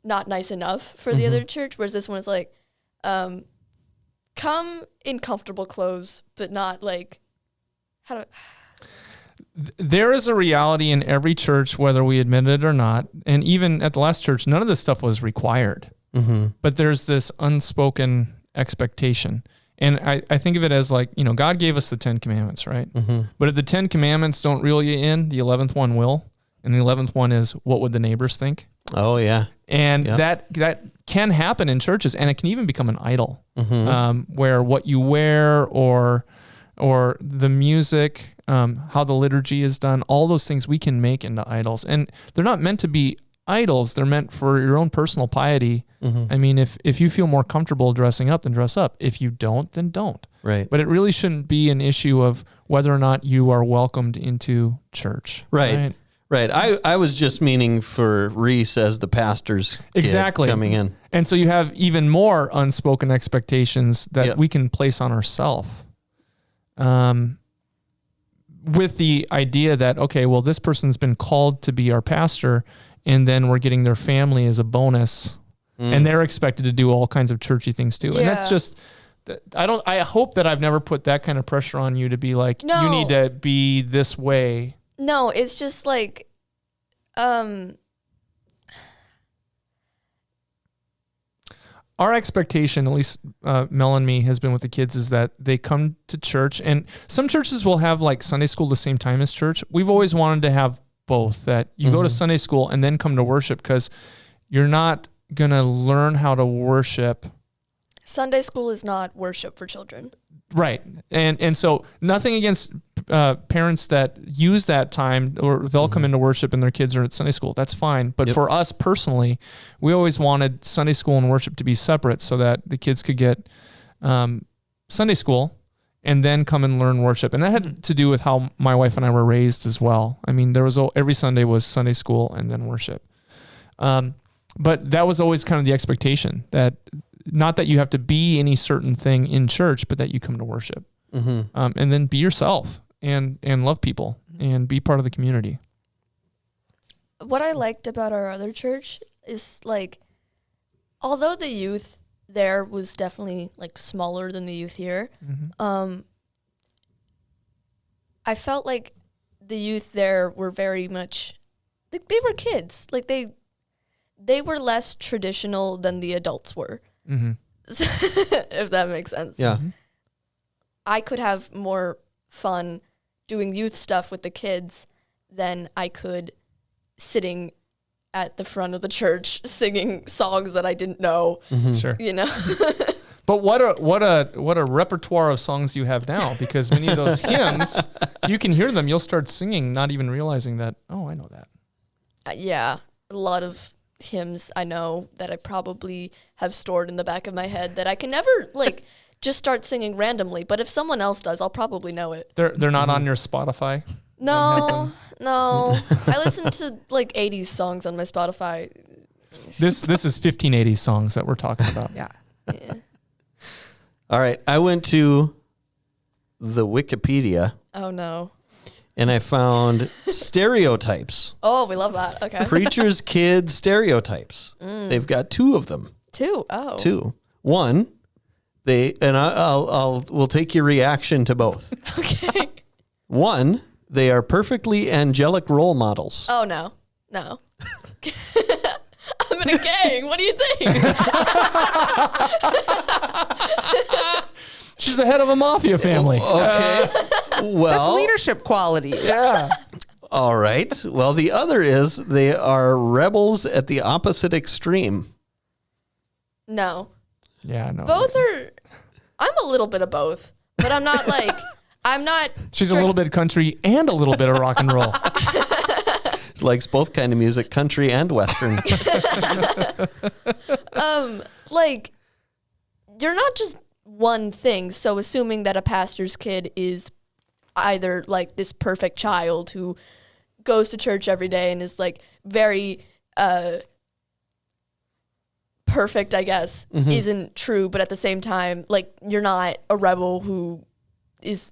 Speaker 4: not nice enough for the other church? Whereas this one is like come in comfortable clothes, but not like how to
Speaker 3: There is a reality in every church, whether we admit it or not. And even at the last church, none of this stuff was required. But there's this unspoken expectation. And I think of it as like, God gave us the 10 Commandments, right? But if the 10 Commandments don't reel you in, the 11th one will. And the 11th one is, what would the neighbors think?
Speaker 1: Oh, yeah.
Speaker 3: And that can happen in churches, and it can even become an idol, where what you wear or the music, how the liturgy is done, all those things we can make into idols. And they're not meant to be idols. They're meant for your own personal piety. I mean, if you feel more comfortable dressing up, then dress up. If you don't, then don't.
Speaker 1: Right.
Speaker 3: But it really shouldn't be an issue of whether or not you are welcomed into church.
Speaker 1: Right. I was just meaning for Reese as the pastor's kid
Speaker 3: Exactly.
Speaker 1: coming in.
Speaker 3: And so you have even more unspoken expectations that we can place on ourselves. With the idea that, okay, well, this person's been called to be our pastor, and then we're getting their family as a bonus, and they're expected to do all kinds of churchy things too.
Speaker 4: Yeah.
Speaker 3: And that's just, I hope that I've never put that kind of pressure on you to be like,
Speaker 4: No.
Speaker 3: you need to be this way.
Speaker 4: No, it's just like
Speaker 3: Our expectation, at least Mel and me, has been with the kids is that they come to church, and some churches will have like Sunday school the same time as church. We've always wanted to have both, that you go to Sunday school and then come to worship, because you're not going to learn how to worship.
Speaker 4: Sunday school is not worship for children.
Speaker 3: Right. And so nothing against parents that use that time, or they'll come into worship and their kids are at Sunday school. That's fine. But for us personally, we always wanted Sunday school and worship to be separate so that the kids could get Sunday school and then come and learn worship. And that had to do with how my wife and I were raised as well. I mean, there was every Sunday was Sunday school and then worship. But that was always kind of the expectation, that not that you have to be any certain thing in church, but that you come to worship, and then be yourself and love people and be part of the community.
Speaker 4: What I liked about our other church is like, although the youth there was definitely like smaller than the youth here, I felt like the youth there were very much like they were kids. Like they were less traditional than the adults were. If that makes sense.
Speaker 1: Yeah.
Speaker 4: I could have more fun doing youth stuff with the kids than I could sitting at the front of the church singing songs that I didn't know,
Speaker 3: Sure.
Speaker 4: you know?
Speaker 3: But what a repertoire of songs you have now, because many of those hymns, you can hear them, you'll start singing, not even realizing that, oh, I know that.
Speaker 4: Yeah, a lot of hymns I know that I probably have stored in the back of my head that I can never like just start singing randomly. But if someone else does, I'll probably know it.
Speaker 3: They're not on your Spotify?
Speaker 4: No. I listen to like 80s songs on my Spotify.
Speaker 3: This is 1580 songs that we're talking about.
Speaker 2: Yeah.
Speaker 4: Yeah.
Speaker 1: All right. I went to the Wikipedia
Speaker 4: Oh no.
Speaker 1: and I found stereotypes.
Speaker 4: Oh, we love that. Okay.
Speaker 1: Preacher's kid stereotypes. They've got 2 of them.
Speaker 4: 2. Oh.
Speaker 1: 2. One, we'll take your reaction to both.
Speaker 4: Okay.
Speaker 1: One, they are perfectly angelic role models.
Speaker 4: Oh no. No. I'm in a gang. What do you think?
Speaker 3: She's the head of a mafia family.
Speaker 1: Okay. Well,
Speaker 2: That's leadership qualities.
Speaker 3: Yeah.
Speaker 1: all right. Well, the other is they are rebels at the opposite extreme.
Speaker 4: No.
Speaker 3: Yeah, no.
Speaker 4: Both are. I'm a little bit of both, but I'm not like. I'm not.
Speaker 3: She's a little bit country and a little bit of rock and roll.
Speaker 1: Likes both kind of music, country and western.
Speaker 4: Like, you're not just one thing. So assuming that a pastor's kid is either like this perfect child who goes to church every day and is like very perfect, I guess, isn't true. But at the same time, like, you're not a rebel who is.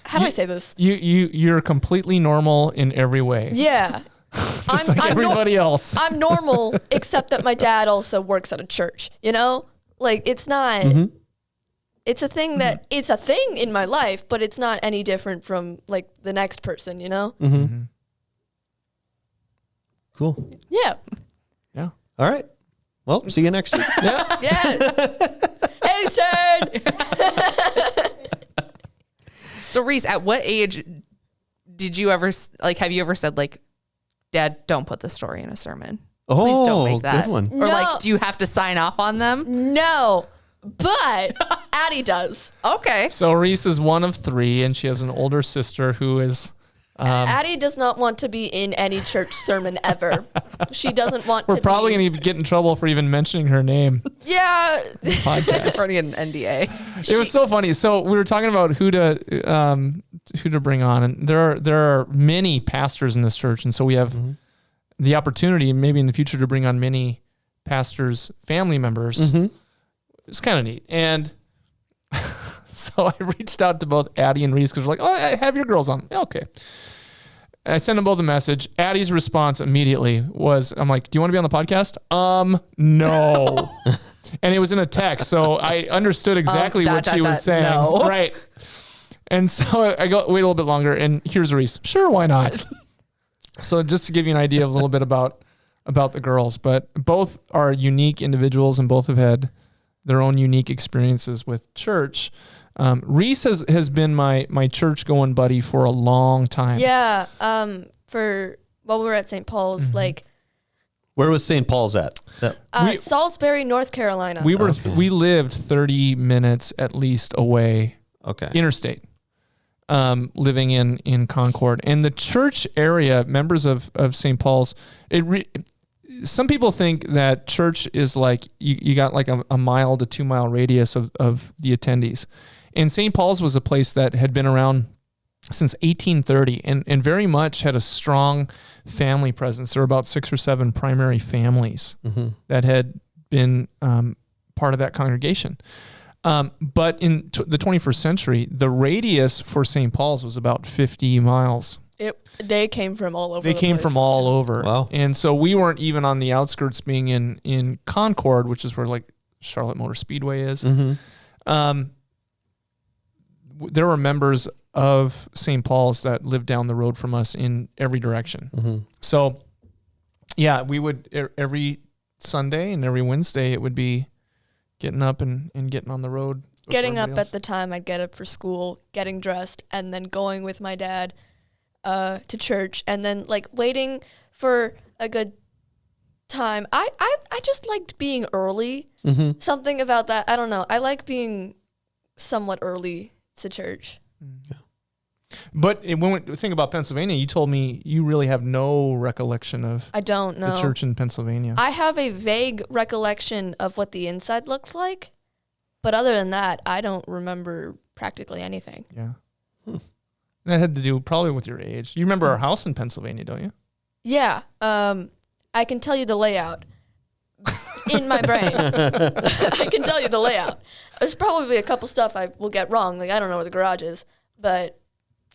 Speaker 4: How do I say this?
Speaker 3: You're completely normal in every way.
Speaker 4: Yeah.
Speaker 3: Just like everybody else.
Speaker 4: I'm normal, except that my dad also works at a church, you know? Like, it's not, it's a thing that, it's a thing in my life, but it's not any different from, like, the next person, you know?
Speaker 1: Cool.
Speaker 4: Yeah.
Speaker 3: Yeah.
Speaker 1: All right. Well, see you next week.
Speaker 3: Yeah.
Speaker 4: Yeah. Haley's turn.
Speaker 2: So Reese, at what age did you ever have you ever said like, Dad, don't put this story in a sermon. Please don't make that.
Speaker 1: Good one.
Speaker 2: Or
Speaker 4: No.
Speaker 2: like, do you have to sign off on them?
Speaker 4: No, but Addie does.
Speaker 2: Okay.
Speaker 3: So Reese is one of 3, and she has an older sister who is.
Speaker 4: Addie does not want to be in any church sermon ever. She doesn't want to
Speaker 3: We're probably
Speaker 4: be.
Speaker 3: going to get in trouble for even mentioning her name.
Speaker 4: Yeah.
Speaker 3: Podcast.
Speaker 2: Already an NDA.
Speaker 3: It was so funny. So we were talking about who to bring on, and there are many pastors in this church, and so we have the opportunity, maybe in the future, to bring on many pastors' family members. It's kind of neat, and so I reached out to both Addie and Reese because we're like, "Oh, I have your girls on." Yeah, okay. I sent them both a message. Addie's response immediately was, "I'm like, do you want to be on the podcast?" No. And it was in a text, so I understood exactly what she was saying.
Speaker 2: no.
Speaker 3: Right. And so I go, wait a little bit longer, and here's Reese. Sure, why not? So just to give you an idea of a little bit about the girls, but both are unique individuals and both have had their own unique experiences with church. Reese has been my church going buddy for a long time.
Speaker 4: Yeah. While we were at St. Paul's, like,
Speaker 1: Where was St. Paul's at?
Speaker 4: Salisbury, North Carolina.
Speaker 3: We lived 30 minutes at least away,
Speaker 1: Okay.
Speaker 3: interstate, living in Concord. And the church area, members of St. Paul's, some people think that church is like, you got like a mile to 2 mile radius of the attendees. And St. Paul's was a place that had been around since 1830 and very much had a strong family presence. There were about 6 or 7 primary families that had been part of that congregation. But in the 21st century, the radius for St. Paul's was about 50 miles.
Speaker 4: They came from all over.
Speaker 3: They came from all over.
Speaker 1: Wow.
Speaker 3: And so we weren't even on the outskirts, being in Concord, which is where like Charlotte Motor Speedway is. There were members of St. Paul's that lived down the road from us in every direction. So yeah, we would every Sunday and every Wednesday, it would be getting up and getting on the road.
Speaker 4: Getting up at the time I'd get up for school, getting dressed, and then going with my dad to church, and then like waiting for a good time. I just liked being early. Something about that. I don't know. I like being somewhat early to church.
Speaker 3: But when we think about Pennsylvania, you told me you really have no recollection of
Speaker 4: I don't know.
Speaker 3: the church in Pennsylvania.
Speaker 4: I have a vague recollection of what the inside looked like, but other than that, I don't remember practically anything.
Speaker 3: Yeah. That had to do probably with your age. You remember our house in Pennsylvania, don't you?
Speaker 4: Yeah. I can tell you the layout in my brain. I can tell you the layout. There's probably a couple stuff I will get wrong. Like, I don't know where the garage is, but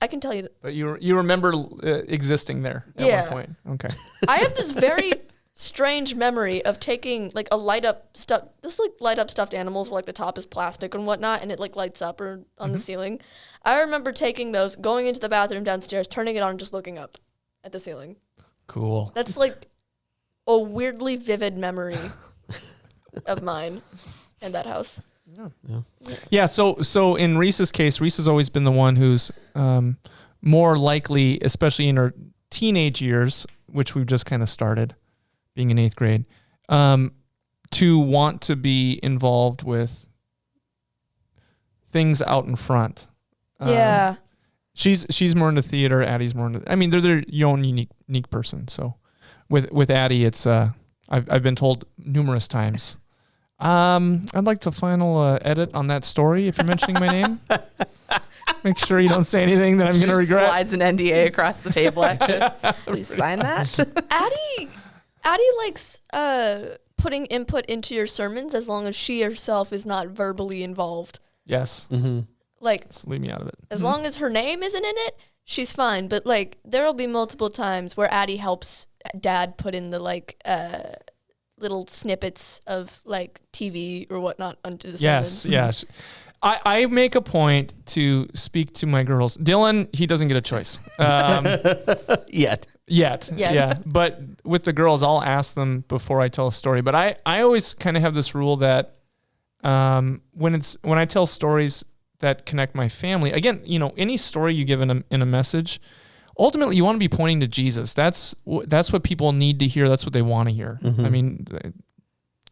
Speaker 4: I can tell you.
Speaker 3: But you remember existing there at one point. Okay.
Speaker 4: I have this very strange memory of taking like a light up stuffed animals where like the top is plastic and whatnot, and it like lights up or on the ceiling. I remember taking those, going into the bathroom downstairs, turning it on, and just looking up at the ceiling.
Speaker 3: Cool.
Speaker 4: That's like a weirdly vivid memory of mine and that house.
Speaker 3: Yeah. So in Reese's case, Reese has always been the one who's more likely, especially in her teenage years, which we've just kind of started, being in 8th grade, to want to be involved with things out in front.
Speaker 4: Yeah.
Speaker 3: She's more into theater. Addie's more into. I mean, they're their own unique person. So, with Addie, it's I've been told numerous times. I'd like to final edit on that story if you're mentioning my name. Make sure you don't say anything that I'm going to regret.
Speaker 2: Slides an NDA across the table at you. Please sign that.
Speaker 4: Addie likes putting input into your sermons as long as she herself is not verbally involved.
Speaker 3: Yes.
Speaker 4: Like,
Speaker 3: just leave me out of it.
Speaker 4: As long as her name isn't in it, she's fine. But like, there will be multiple times where Addie helps Dad put in the like little snippets of like TV or whatnot onto the sermons.
Speaker 3: Yes. I make a point to speak to my girls. Dylan, he doesn't get a choice.
Speaker 1: Yet.
Speaker 3: Yeah. But with the girls, I'll ask them before I tell a story. But I always kind of have this rule that when I tell stories that connect my family, again, any story you give in a message, ultimately you want to be pointing to Jesus. That's what people need to hear. That's what they want to hear. I mean,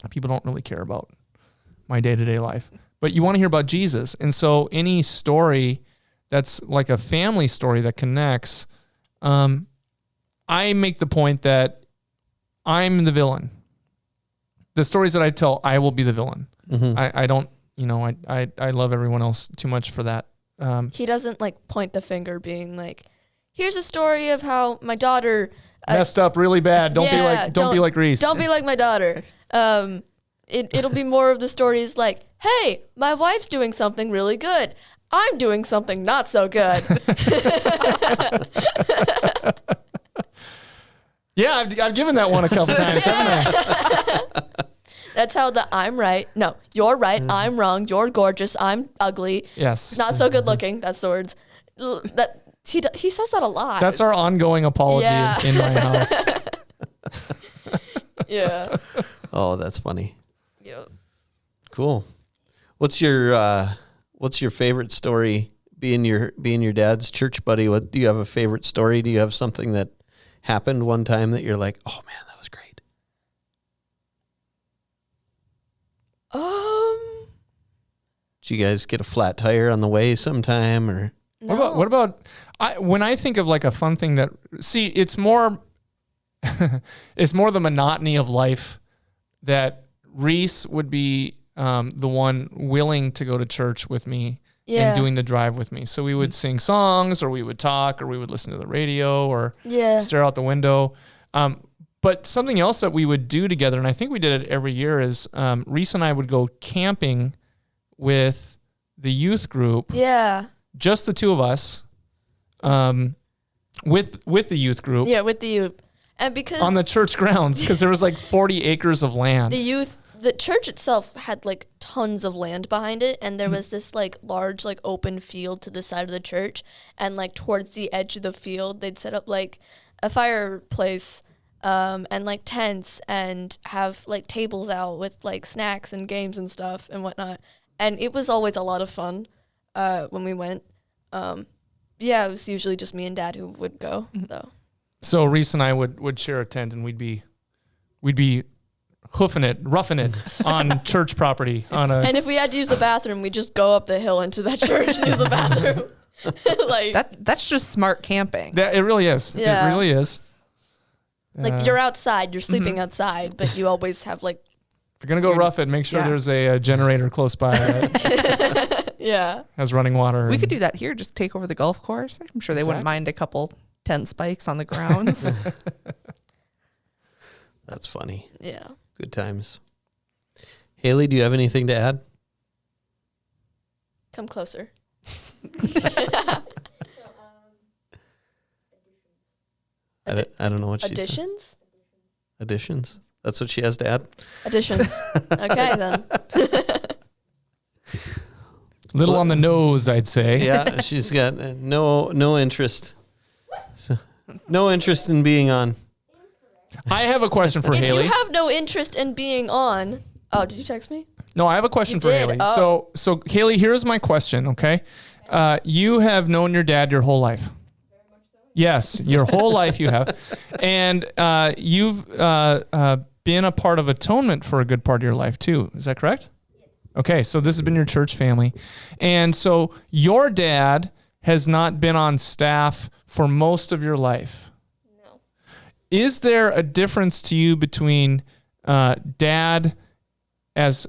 Speaker 3: people don't really care about my day-to-day life, but you want to hear about Jesus. And so any story that's like a family story that connects, I make the point that I'm the villain. The stories that I tell, I will be the villain. I don't, I love everyone else too much for that.
Speaker 4: He doesn't like point the finger being like, here's a story of how my daughter
Speaker 3: messed up really bad. Don't be like Reese.
Speaker 4: Don't be like my daughter. It'll be more of the stories like, hey, my wife's doing something really good. I'm doing something not so good.
Speaker 3: Yeah, I've given that one a couple times, haven't I?
Speaker 4: That's how the I'm right. No, you're right. I'm wrong. You're gorgeous. I'm ugly.
Speaker 3: Yes.
Speaker 4: Not so good looking. That's the words. He says that a lot.
Speaker 3: That's our ongoing apology in my house.
Speaker 4: Yeah.
Speaker 1: Oh, that's funny.
Speaker 4: Yep.
Speaker 1: Cool. What's your favorite story? Being your dad's church buddy, what do you have a favorite story? Do you have something that happened one time that you're like, oh man, that was great? Did you guys get a flat tire on the way sometime, or
Speaker 4: No.
Speaker 3: What about when I think of like a fun thing that, see, it's more it's more the monotony of life that Reese would be the one willing to go to church with me and doing the drive with me. So we would sing songs, or we would talk, or we would listen to the radio, or stare out the window. But something else that we would do together, and I think we did it every year, is Reese and I would go camping with the youth group.
Speaker 4: Yeah.
Speaker 3: Just the two of us, with the youth group.
Speaker 4: Yeah, with the youth. And because
Speaker 3: on the church grounds, because there was like 40 acres of land.
Speaker 4: The church itself had like tons of land behind it, and there was this like large like open field to the side of the church, and like towards the edge of the field they'd set up like a fireplace and like tents, and have like tables out with like snacks and games and stuff and whatnot. And it was always a lot of fun when we went. It was usually just me and Dad who would go though.
Speaker 3: So Reese and I would share a tent, and we'd be we'd be roughing it on church property.
Speaker 4: And if we had to use the bathroom, we'd just go up the hill into that church to use the bathroom. Like
Speaker 2: that's just smart camping.
Speaker 3: It really is.
Speaker 4: Yeah.
Speaker 3: It really is.
Speaker 4: Like you're outside, you're sleeping outside, but you always have like.
Speaker 3: If you're gonna go rough it, make sure there's a generator close by that has running water.
Speaker 2: We could do that here. Just take over the golf course. I'm sure they wouldn't mind a couple tent spikes on the grounds.
Speaker 1: That's funny.
Speaker 4: Yeah.
Speaker 1: Good times. Haley, do you have anything to add?
Speaker 4: Come closer.
Speaker 1: I don't know what she said.
Speaker 4: Additions?
Speaker 1: Additions. That's what she has to add.
Speaker 4: Additions. Okay, then.
Speaker 3: Little on the nose, I'd say.
Speaker 1: Yeah, she's got no interest. No interest in being on.
Speaker 3: I have a question for
Speaker 4: If
Speaker 3: Haley.
Speaker 4: you have no interest in being on. Oh, did you text me?
Speaker 3: No, I have a question for
Speaker 4: did?
Speaker 3: Haley.
Speaker 4: Oh.
Speaker 3: So Haley, here's my question, okay? You have known your dad your whole life. Yes, your whole life you have. And you've been a part of Atonement for a good part of your life too. Is that correct? Okay, so this has been your church family. And so your dad has not been on staff for most of your life.
Speaker 4: No.
Speaker 3: Is there a difference to you between dad as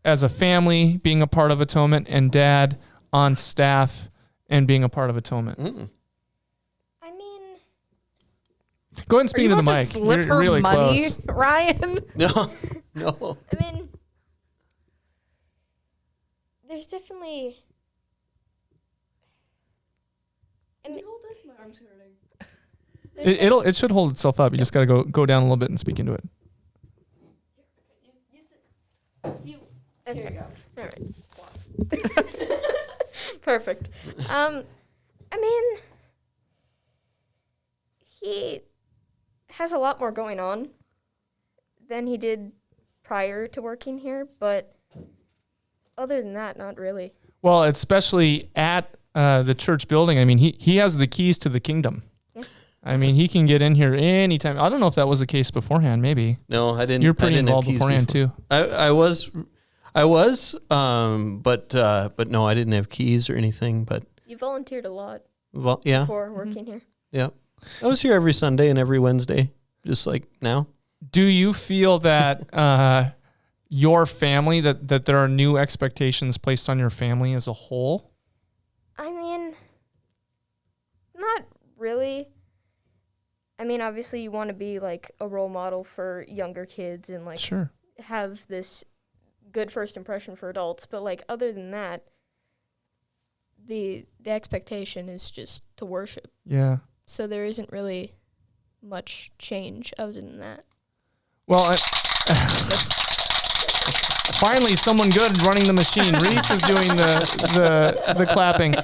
Speaker 3: a family being a part of Atonement and dad on staff and being a part of Atonement?
Speaker 5: I mean,
Speaker 3: Go ahead and speak into the mic.
Speaker 2: Slip
Speaker 3: You're
Speaker 2: her
Speaker 3: really
Speaker 2: money,
Speaker 3: close.
Speaker 2: Ryan.
Speaker 1: No.
Speaker 5: I mean, there's definitely. I mean,
Speaker 4: Hold this, my arm's hurting.
Speaker 3: It should hold itself up. You just got to go down a little bit and speak into it.
Speaker 5: okay. Here you go. All right. Perfect. I mean, he has a lot more going on than he did prior to working here, but other than that, not really.
Speaker 3: Well, especially at the church building. I mean, he has the keys to the kingdom.
Speaker 5: Yeah.
Speaker 3: I mean, he can get in here anytime. I don't know if that was the case beforehand. Maybe.
Speaker 1: No, I didn't.
Speaker 3: You're pretty
Speaker 1: I didn't have
Speaker 3: involved
Speaker 1: keys
Speaker 3: beforehand
Speaker 1: before.
Speaker 3: too.
Speaker 1: I was, but no, I didn't have keys or anything. But
Speaker 5: You volunteered a lot
Speaker 1: yeah,
Speaker 5: before working here.
Speaker 1: yeah, I was here every Sunday and every Wednesday, just like now.
Speaker 3: Do you feel that your family that there are new expectations placed on your family as a whole?
Speaker 5: I mean, not really. I mean, obviously you want to be like a role model for younger kids and like
Speaker 3: Sure.
Speaker 5: have this good first impression for adults, but like other than that, the expectation is just to worship.
Speaker 3: Yeah.
Speaker 5: So there isn't really much change other than that.
Speaker 3: Well, finally, someone good running the machine. Reese is doing the clapping.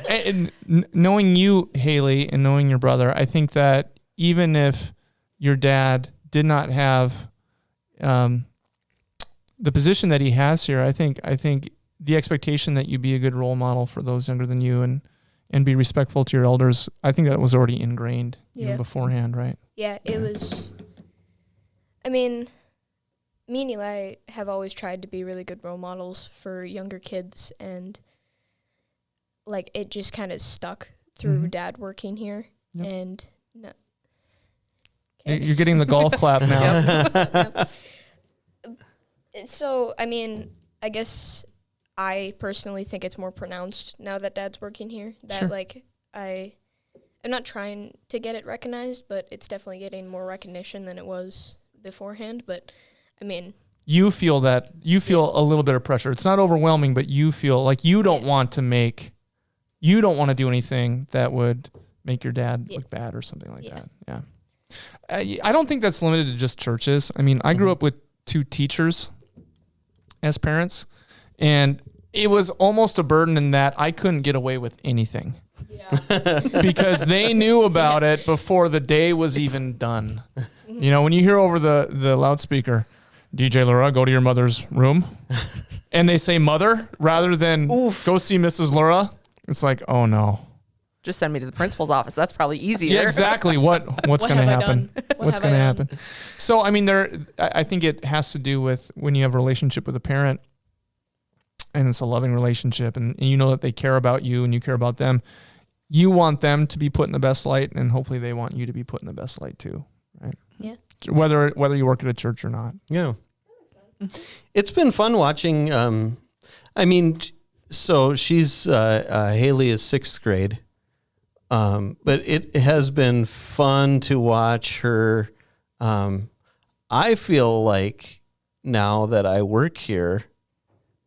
Speaker 3: And knowing you, Haley, and knowing your brother, I think that even if your dad did not have the position that he has here, I think the expectation that you be a good role model for those younger than you and be respectful to your elders, I think that was already ingrained even beforehand, right?
Speaker 5: Yeah, it was. I mean, me and Eli have always tried to be really good role models for younger kids, and like it just kind of stuck through Dad working here.
Speaker 3: Yep.
Speaker 5: And no,
Speaker 3: You're getting the golf clap now.
Speaker 5: so I mean, I guess I personally think it's more pronounced now that Dad's working here. That
Speaker 3: Sure.
Speaker 5: like I'm not trying to get it recognized, but it's definitely getting more recognition than it was beforehand. But I mean,
Speaker 3: You feel a little bit of pressure. It's not overwhelming, but you feel like you don't want to do anything that would make your dad look bad or something like that. Yeah. I don't think that's limited to just churches. I mean, I grew up with 2 teachers as parents, and it was almost a burden in that I couldn't get away with anything. Because they knew about it before the day was even done. You know, when you hear over the loudspeaker, DJ Laura, go to your mother's room, and they say mother rather than go see Mrs. Laura, it's like, oh no.
Speaker 2: just send me to the principal's office. That's probably easier.
Speaker 3: Yeah, exactly. What's going to happen? What's going to happen? So, I mean, I think it has to do with when you have a relationship with a parent and it's a loving relationship and you know that they care about you and you care about them. You want them to be put in the best light, and hopefully they want you to be put in the best light too, right?
Speaker 5: Yeah.
Speaker 3: Whether you work at a church or not.
Speaker 1: Yeah. It's been fun watching. I mean, so she's Haley is 6th grade, but it has been fun to watch her. I feel like now that I work here,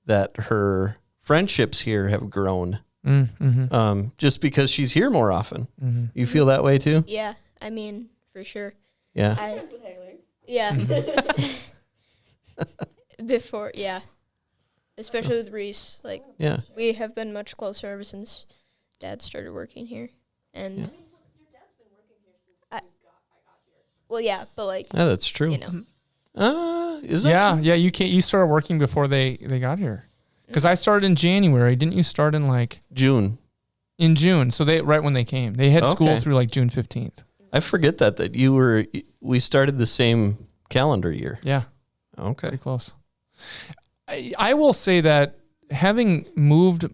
Speaker 1: that her friendships here have grown.
Speaker 3: Mm-hmm.
Speaker 1: Just because she's here more often.
Speaker 3: Mm-hmm.
Speaker 1: You feel that way too?
Speaker 5: Yeah, I mean, for sure.
Speaker 1: Yeah.
Speaker 5: Yeah. Before, yeah. Especially with Reese. Like,
Speaker 1: Yeah.
Speaker 5: we have been much closer ever since Dad started working here. And
Speaker 1: Yeah.
Speaker 5: well, yeah, but like,
Speaker 1: Yeah, that's true.
Speaker 5: you know.
Speaker 1: Is that true?
Speaker 3: Yeah. You started working before they got here. Because I started in January. Didn't you start in like
Speaker 1: June?
Speaker 3: in June? So right when they came, they had school
Speaker 1: Okay.
Speaker 3: through like June 15th.
Speaker 1: I forget that we started the same calendar year.
Speaker 3: Yeah,
Speaker 1: Okay.
Speaker 3: pretty close. I will say that having moved,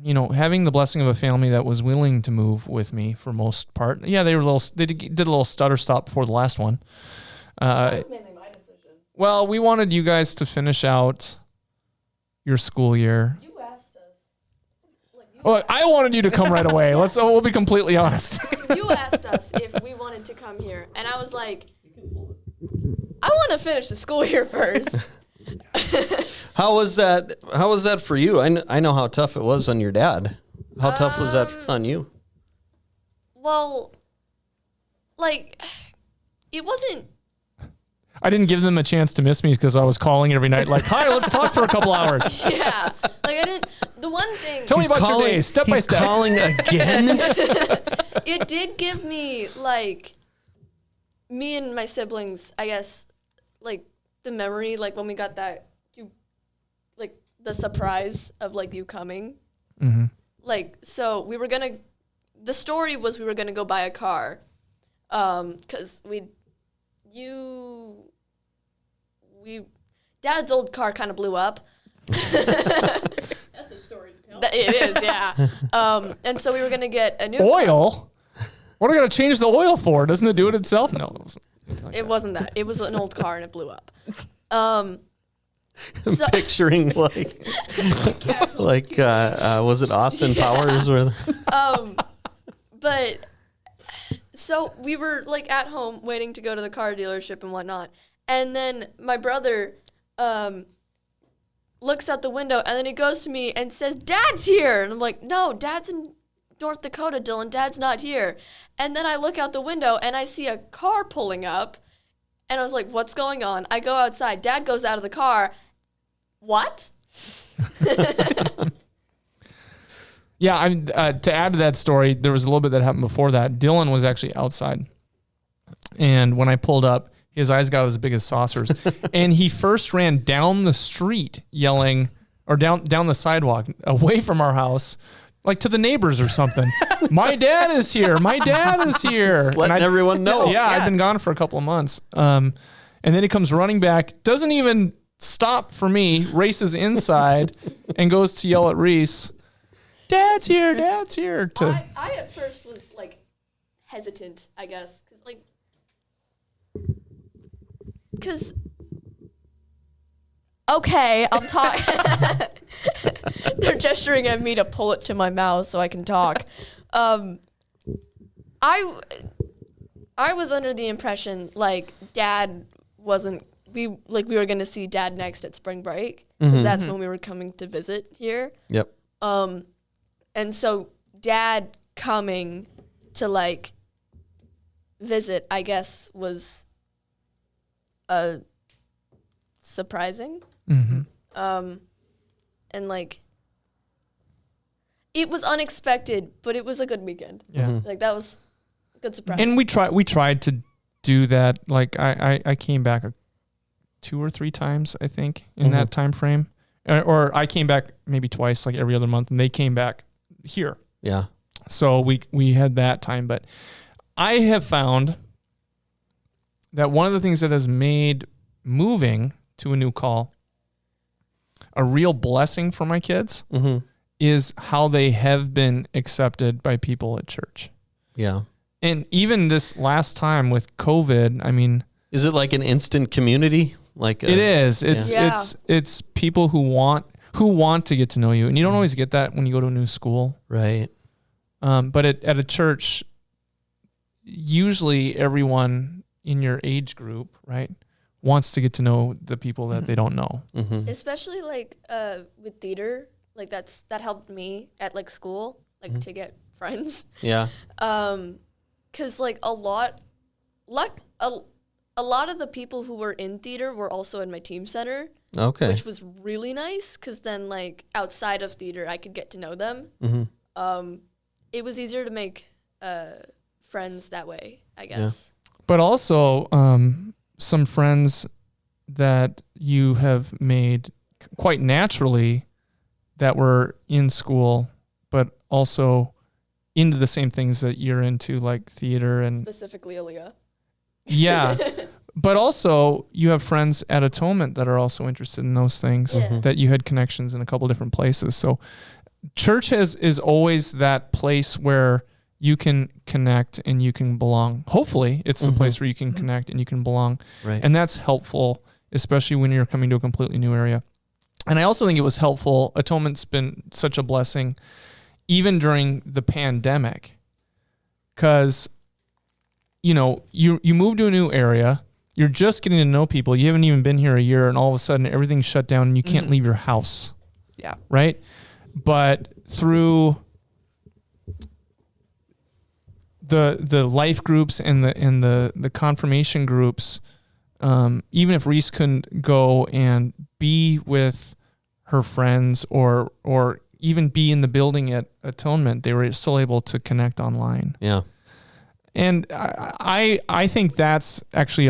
Speaker 3: having the blessing of a family that was willing to move with me for most part. Yeah, they did a little stutter stop before the last one.
Speaker 2: That was mainly my decision.
Speaker 3: Well, we wanted you guys to finish out your school year.
Speaker 2: You asked us.
Speaker 3: Well, I wanted you to come right away. We'll be completely honest.
Speaker 4: You asked us if we wanted to come here, and I was like, I want to finish the school year first.
Speaker 1: How was that? How was that for you? I know how tough it was on your dad. How tough was that on you?
Speaker 4: Well, like, it wasn't.
Speaker 3: I didn't give them a chance to miss me because I was calling every night like, hi, let's talk for a couple hours.
Speaker 4: Yeah, like I didn't. The one thing
Speaker 3: Tell me about your day, step by step.
Speaker 1: He's calling again?
Speaker 4: it did give me, like, me and my siblings, I guess, like, the memory, like, when we got that, the surprise of, like, you coming.
Speaker 3: Mm-hmm.
Speaker 4: Like, so the story was we were going to go buy a car, because Dad's old car kind of blew up. That's a story to tell. It is, yeah. And so we were going to get a new
Speaker 3: Oil? What are we going to change the oil for? Doesn't it do it itself? No, it wasn't.
Speaker 4: It wasn't that. It was an old car and it blew up.
Speaker 1: I'm
Speaker 4: So-
Speaker 1: picturing was it Austin Powers or?
Speaker 4: But so we were like at home waiting to go to the car dealership and whatnot. And then my brother looks out the window and then he goes to me and says, Dad's here. And I'm like, no, Dad's in North Dakota, Dylan. Dad's not here. And then I look out the window and I see a car pulling up. And I was like, what's going on? I go outside. Dad goes out of the car. What?
Speaker 3: Yeah, to add to that story, there was a little bit that happened before that. Dylan was actually outside. And when I pulled up, his eyes got as big as saucers. And he first ran down the street yelling, or down the sidewalk away from our house, like to the neighbors or something. My dad is here. My dad is here.
Speaker 1: Letting everyone know.
Speaker 3: Yeah, I'd been gone for a couple of months. And then he comes running back, doesn't even stop for me, races inside and goes to yell at Reese, Dad's here, Dad's here.
Speaker 4: I at first was like hesitant, I guess. Okay, I'm talking. They're gesturing at me to pull it to my mouth so I can talk. I was under the impression like Dad wasn't. We were gonna see Dad next at spring break because that's when we were coming to visit here.
Speaker 1: Yep.
Speaker 4: And so Dad coming to like visit, I guess, was surprising.
Speaker 3: Mm-hmm.
Speaker 4: And like it was unexpected, but it was a good weekend.
Speaker 3: Yeah.
Speaker 4: Like that was a good surprise.
Speaker 3: And we tried to do that. Like I came back 2 or 3 times, I think, in that time frame. Or I came back maybe twice, like every other month, and they came back here.
Speaker 1: Yeah.
Speaker 3: So we had that time. But I have found that one of the things that has made moving to a new call a real blessing for my kids is how they have been accepted by people at church.
Speaker 1: Yeah.
Speaker 3: And even this last time with COVID, I mean,
Speaker 1: is it like an instant community? Like
Speaker 3: it is. It's people who want to get to know you, and you don't always get that when you go to a new school,
Speaker 1: right?
Speaker 3: But at a church, usually everyone in your age group, right, wants to get to know the people that they don't know.
Speaker 4: Especially like with theater, like that helped me at like school, like to get friends.
Speaker 1: Yeah.
Speaker 4: 'Cause like a lot of the people who were in theater were also in my team center.
Speaker 1: Okay.
Speaker 4: Which was really nice, because then like outside of theater I could get to know them. It was easier to make friends that way, I guess.
Speaker 1: Yeah.
Speaker 3: But also some friends that you have made quite naturally that were in school, but also into the same things that you're into, like theater and
Speaker 4: Specifically Aaliyah.
Speaker 3: Yeah. But also you have friends at Atonement that are also interested in those things, that you had connections in a couple different places. So church is always that place where you can connect and you can belong. Hopefully it's the place where you can connect and you can belong.
Speaker 1: Right.
Speaker 3: And that's helpful, especially when you're coming to a completely new area. And I also think it was helpful. Atonement's been such a blessing even during the pandemic, because you move to a new area, you're just getting to know people, you haven't even been here a year, and all of a sudden everything's shut down and you can't leave your house.
Speaker 2: Yeah.
Speaker 3: Right? But through the life groups and the confirmation groups, even if Reese couldn't go and be with her friends or even be in the building at Atonement, they were still able to connect online.
Speaker 1: Yeah.
Speaker 3: And I think that's actually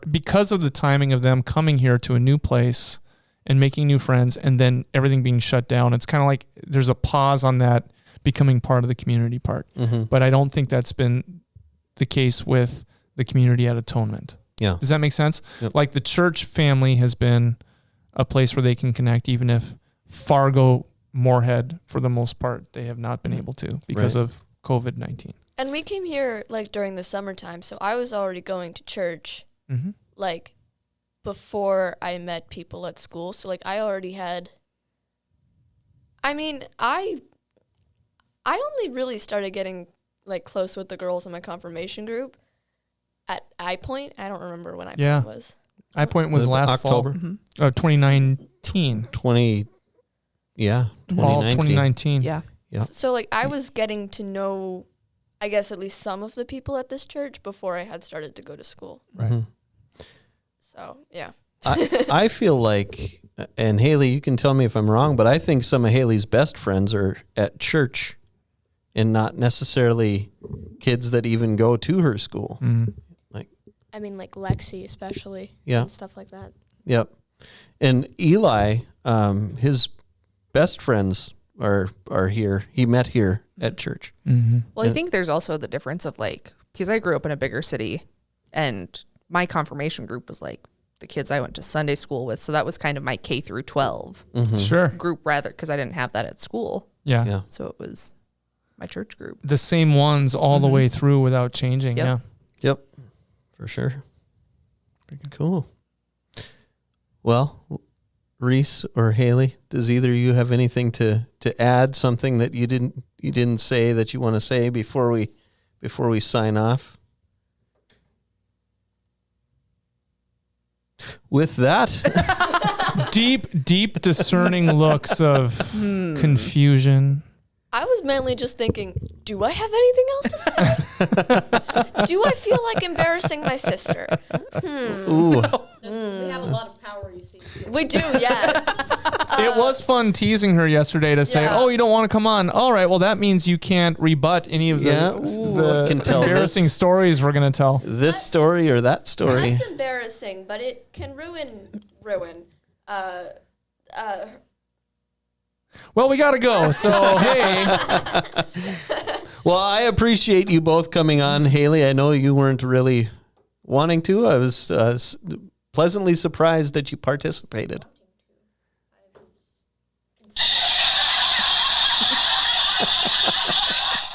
Speaker 3: because of the timing of them coming here to a new place and making new friends and then everything being shut down. It's kind of like there's a pause on that becoming part of the community part. But I don't think that's been the case with the community at Atonement.
Speaker 1: Yeah.
Speaker 3: Does that make sense?
Speaker 1: Yep.
Speaker 3: Like the church family has been a place where they can connect, even if Fargo, Moorhead, for the most part, they have not been able to because of COVID-19.
Speaker 4: And we came here like during the summertime, so I was already going to church like before I met people at school. So like I already had, I mean, I only really started getting like close with the girls in my confirmation group at iPoint. I don't remember when iPoint was.
Speaker 3: iPoint was last
Speaker 1: October.
Speaker 3: Fall. 2019.
Speaker 1: 2019.
Speaker 3: 2019.
Speaker 2: Yeah.
Speaker 1: Yeah.
Speaker 4: So like I was getting to know, I guess, at least some of the people at this church before I had started to go to school.
Speaker 3: Right.
Speaker 4: So yeah.
Speaker 1: I feel like, and Haley, you can tell me if I'm wrong, but I think some of Haley's best friends are at church and not necessarily kids that even go to her school.
Speaker 5: I mean, like Lexi especially.
Speaker 1: Yeah.
Speaker 5: And stuff like that.
Speaker 1: Yep. And Eli, his best friends are here. He met here at church.
Speaker 2: Well, I think there's also the difference of like, because I grew up in a bigger city and my confirmation group was like the kids I went to Sunday school with. So that was kind of my K through 12
Speaker 3: Sure.
Speaker 2: group rather, because I didn't have that at school.
Speaker 3: Yeah.
Speaker 1: Yeah.
Speaker 2: So it was my church group.
Speaker 3: The same ones all the way through without changing.
Speaker 2: Yep.
Speaker 3: Yeah.
Speaker 1: Yep. For sure. Cool. Well, Reese or Haley, does either of you have anything to add, something that you didn't say that you want to say before we sign off? With that,
Speaker 3: deep discerning looks of confusion.
Speaker 4: I was mainly just thinking, do I have anything else to say? Do I feel like embarrassing my sister?
Speaker 1: ooh,
Speaker 5: We have a lot of power, you see.
Speaker 4: We do, yes.
Speaker 3: It was fun teasing her yesterday to say,
Speaker 4: Yeah.
Speaker 3: "Oh, you don't want to come on. All right, well that means you can't rebut any of the
Speaker 1: Can tell
Speaker 3: embarrassing
Speaker 1: this.
Speaker 3: stories we're going to tell."
Speaker 1: this story or that story.
Speaker 4: That's embarrassing, but it can ruin.
Speaker 3: Well, we got to go. So, hey.
Speaker 1: Well, I appreciate you both coming on. Haley, I know you weren't really wanting to. I was pleasantly surprised that you participated.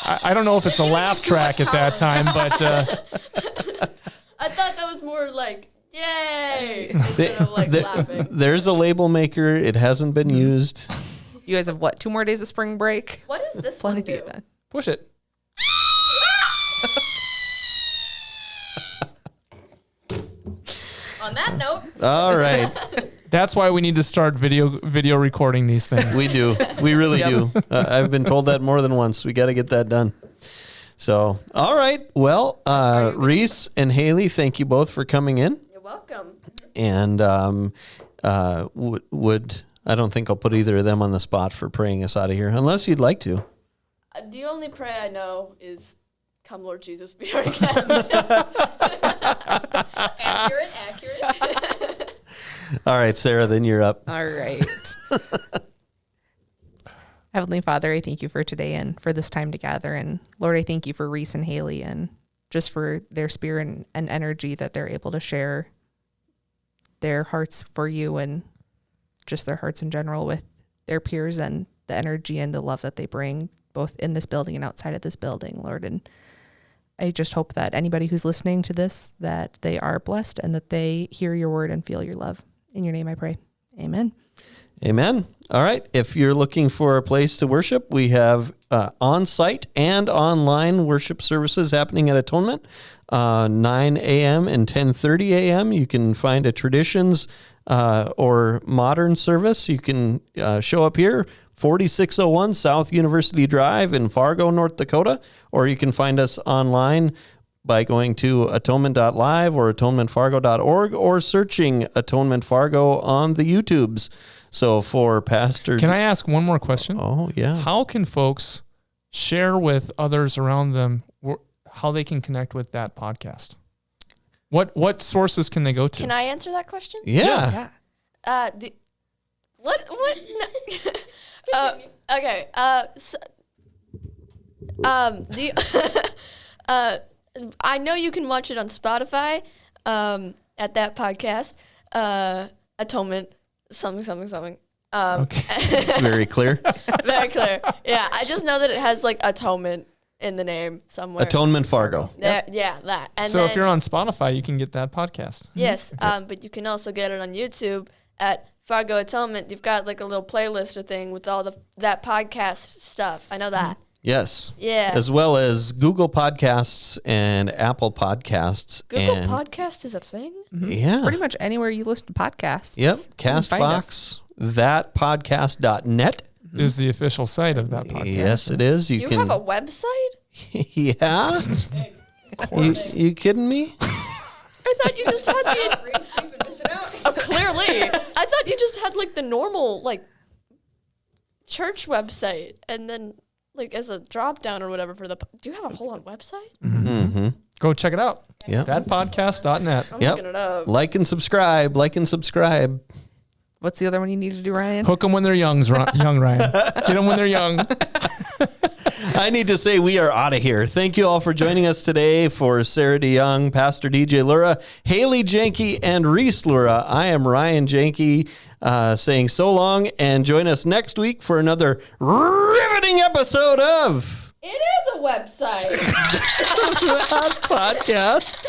Speaker 3: I don't know if it's a laugh track at that time, but
Speaker 4: I thought that was more like, yay, instead of like laughing.
Speaker 1: There's a label maker. It hasn't been used.
Speaker 2: You guys have what? 2 more days of spring break?
Speaker 4: What is this
Speaker 2: Plenty
Speaker 4: one
Speaker 2: to
Speaker 4: do?
Speaker 2: get done.
Speaker 3: push it.
Speaker 4: On that note,
Speaker 1: All right.
Speaker 3: That's why we need to start video recording these things.
Speaker 1: We do. We really do. I've been told that more than once. We got to get that done. So, all right. Well, Reese and Haley, thank you both for coming in.
Speaker 4: you're welcome.
Speaker 1: And would I don't think I'll put either of them on the spot for praying us out of here, unless you'd like to.
Speaker 4: The only prayer I know is, "Come, Lord Jesus, be our guest." Accurate.
Speaker 1: All right, Sarah, then you're up.
Speaker 2: All right. Heavenly Father, I thank you for today and for this time together. And Lord, I thank you for Reese and Haley and just for their spirit and energy that they're able to share their hearts for you and just their hearts in general with their peers and the energy and the love that they bring both in this building and outside of this building, Lord. And I just hope that anybody who's listening to this, that they are blessed and that they hear your word and feel your love. In your name I pray. Amen.
Speaker 1: Amen. All right. If you're looking for a place to worship, we have on-site and online worship services happening at Atonement, 9 a.m. and 10:30 a.m. You can find a Traditions or Modern service. You can show up here, 4601 South University Drive in Fargo, North Dakota, or you can find us online by going to atonement.live or atonementfargo.org or searching Atonement Fargo on the YouTubes. So for Pastor...
Speaker 3: Can I ask one more question?
Speaker 1: Oh, yeah.
Speaker 3: How can folks share with others around them how they can connect with that podcast? What sources can they go to?
Speaker 4: Can I answer that question?
Speaker 1: Yeah.
Speaker 4: What? No. Okay. Do you, I know you can watch it on Spotify. At that podcast, Atonement, something.
Speaker 3: Okay.
Speaker 1: It's very clear.
Speaker 4: Very clear. Yeah, I just know that it has like Atonement in the name somewhere.
Speaker 1: Atonement Fargo.
Speaker 4: Yeah, that. And
Speaker 3: So
Speaker 4: then,
Speaker 3: if you're on Spotify, you can get that podcast.
Speaker 4: yes, but you can also get it on YouTube at Fargo Atonement. You've got like a little playlist or thing with all that podcast stuff. I know that.
Speaker 1: Yes.
Speaker 4: Yeah.
Speaker 1: As well as Google Podcasts and Apple Podcasts.
Speaker 4: Google
Speaker 1: and,
Speaker 4: Podcast is a thing?
Speaker 1: Yeah.
Speaker 2: Pretty much anywhere you listen to podcasts.
Speaker 1: Yep.
Speaker 2: you can find us.
Speaker 1: Castbox, thatpodcast.net.
Speaker 3: Is the official site of that podcast.
Speaker 1: Yes, it is.
Speaker 4: Do you have a website?
Speaker 1: Yeah. You kidding me?
Speaker 4: I thought you just had the... Oh, clearly. I thought you just had like the normal like church website and then like as a drop down or whatever for the... Do you have a whole on website?
Speaker 1: Mm-hmm.
Speaker 3: Go check it out.
Speaker 1: Yep.
Speaker 3: Thatpodcast.net.
Speaker 4: I'm
Speaker 1: Yep.
Speaker 4: looking it up.
Speaker 1: Like and subscribe.
Speaker 2: What's the other one you need to do, Ryan?
Speaker 3: Hook them when they're young, Ryan. Get them when they're young.
Speaker 1: I need to say we are out of here. Thank you all for joining us today. For Sarah DeYoung, Pastor DJ Lura, Haley Janke, and Reese Lura, I am Ryan Janke saying so long, and join us next week for another riveting episode of
Speaker 4: It is a website.
Speaker 1: That Podcast.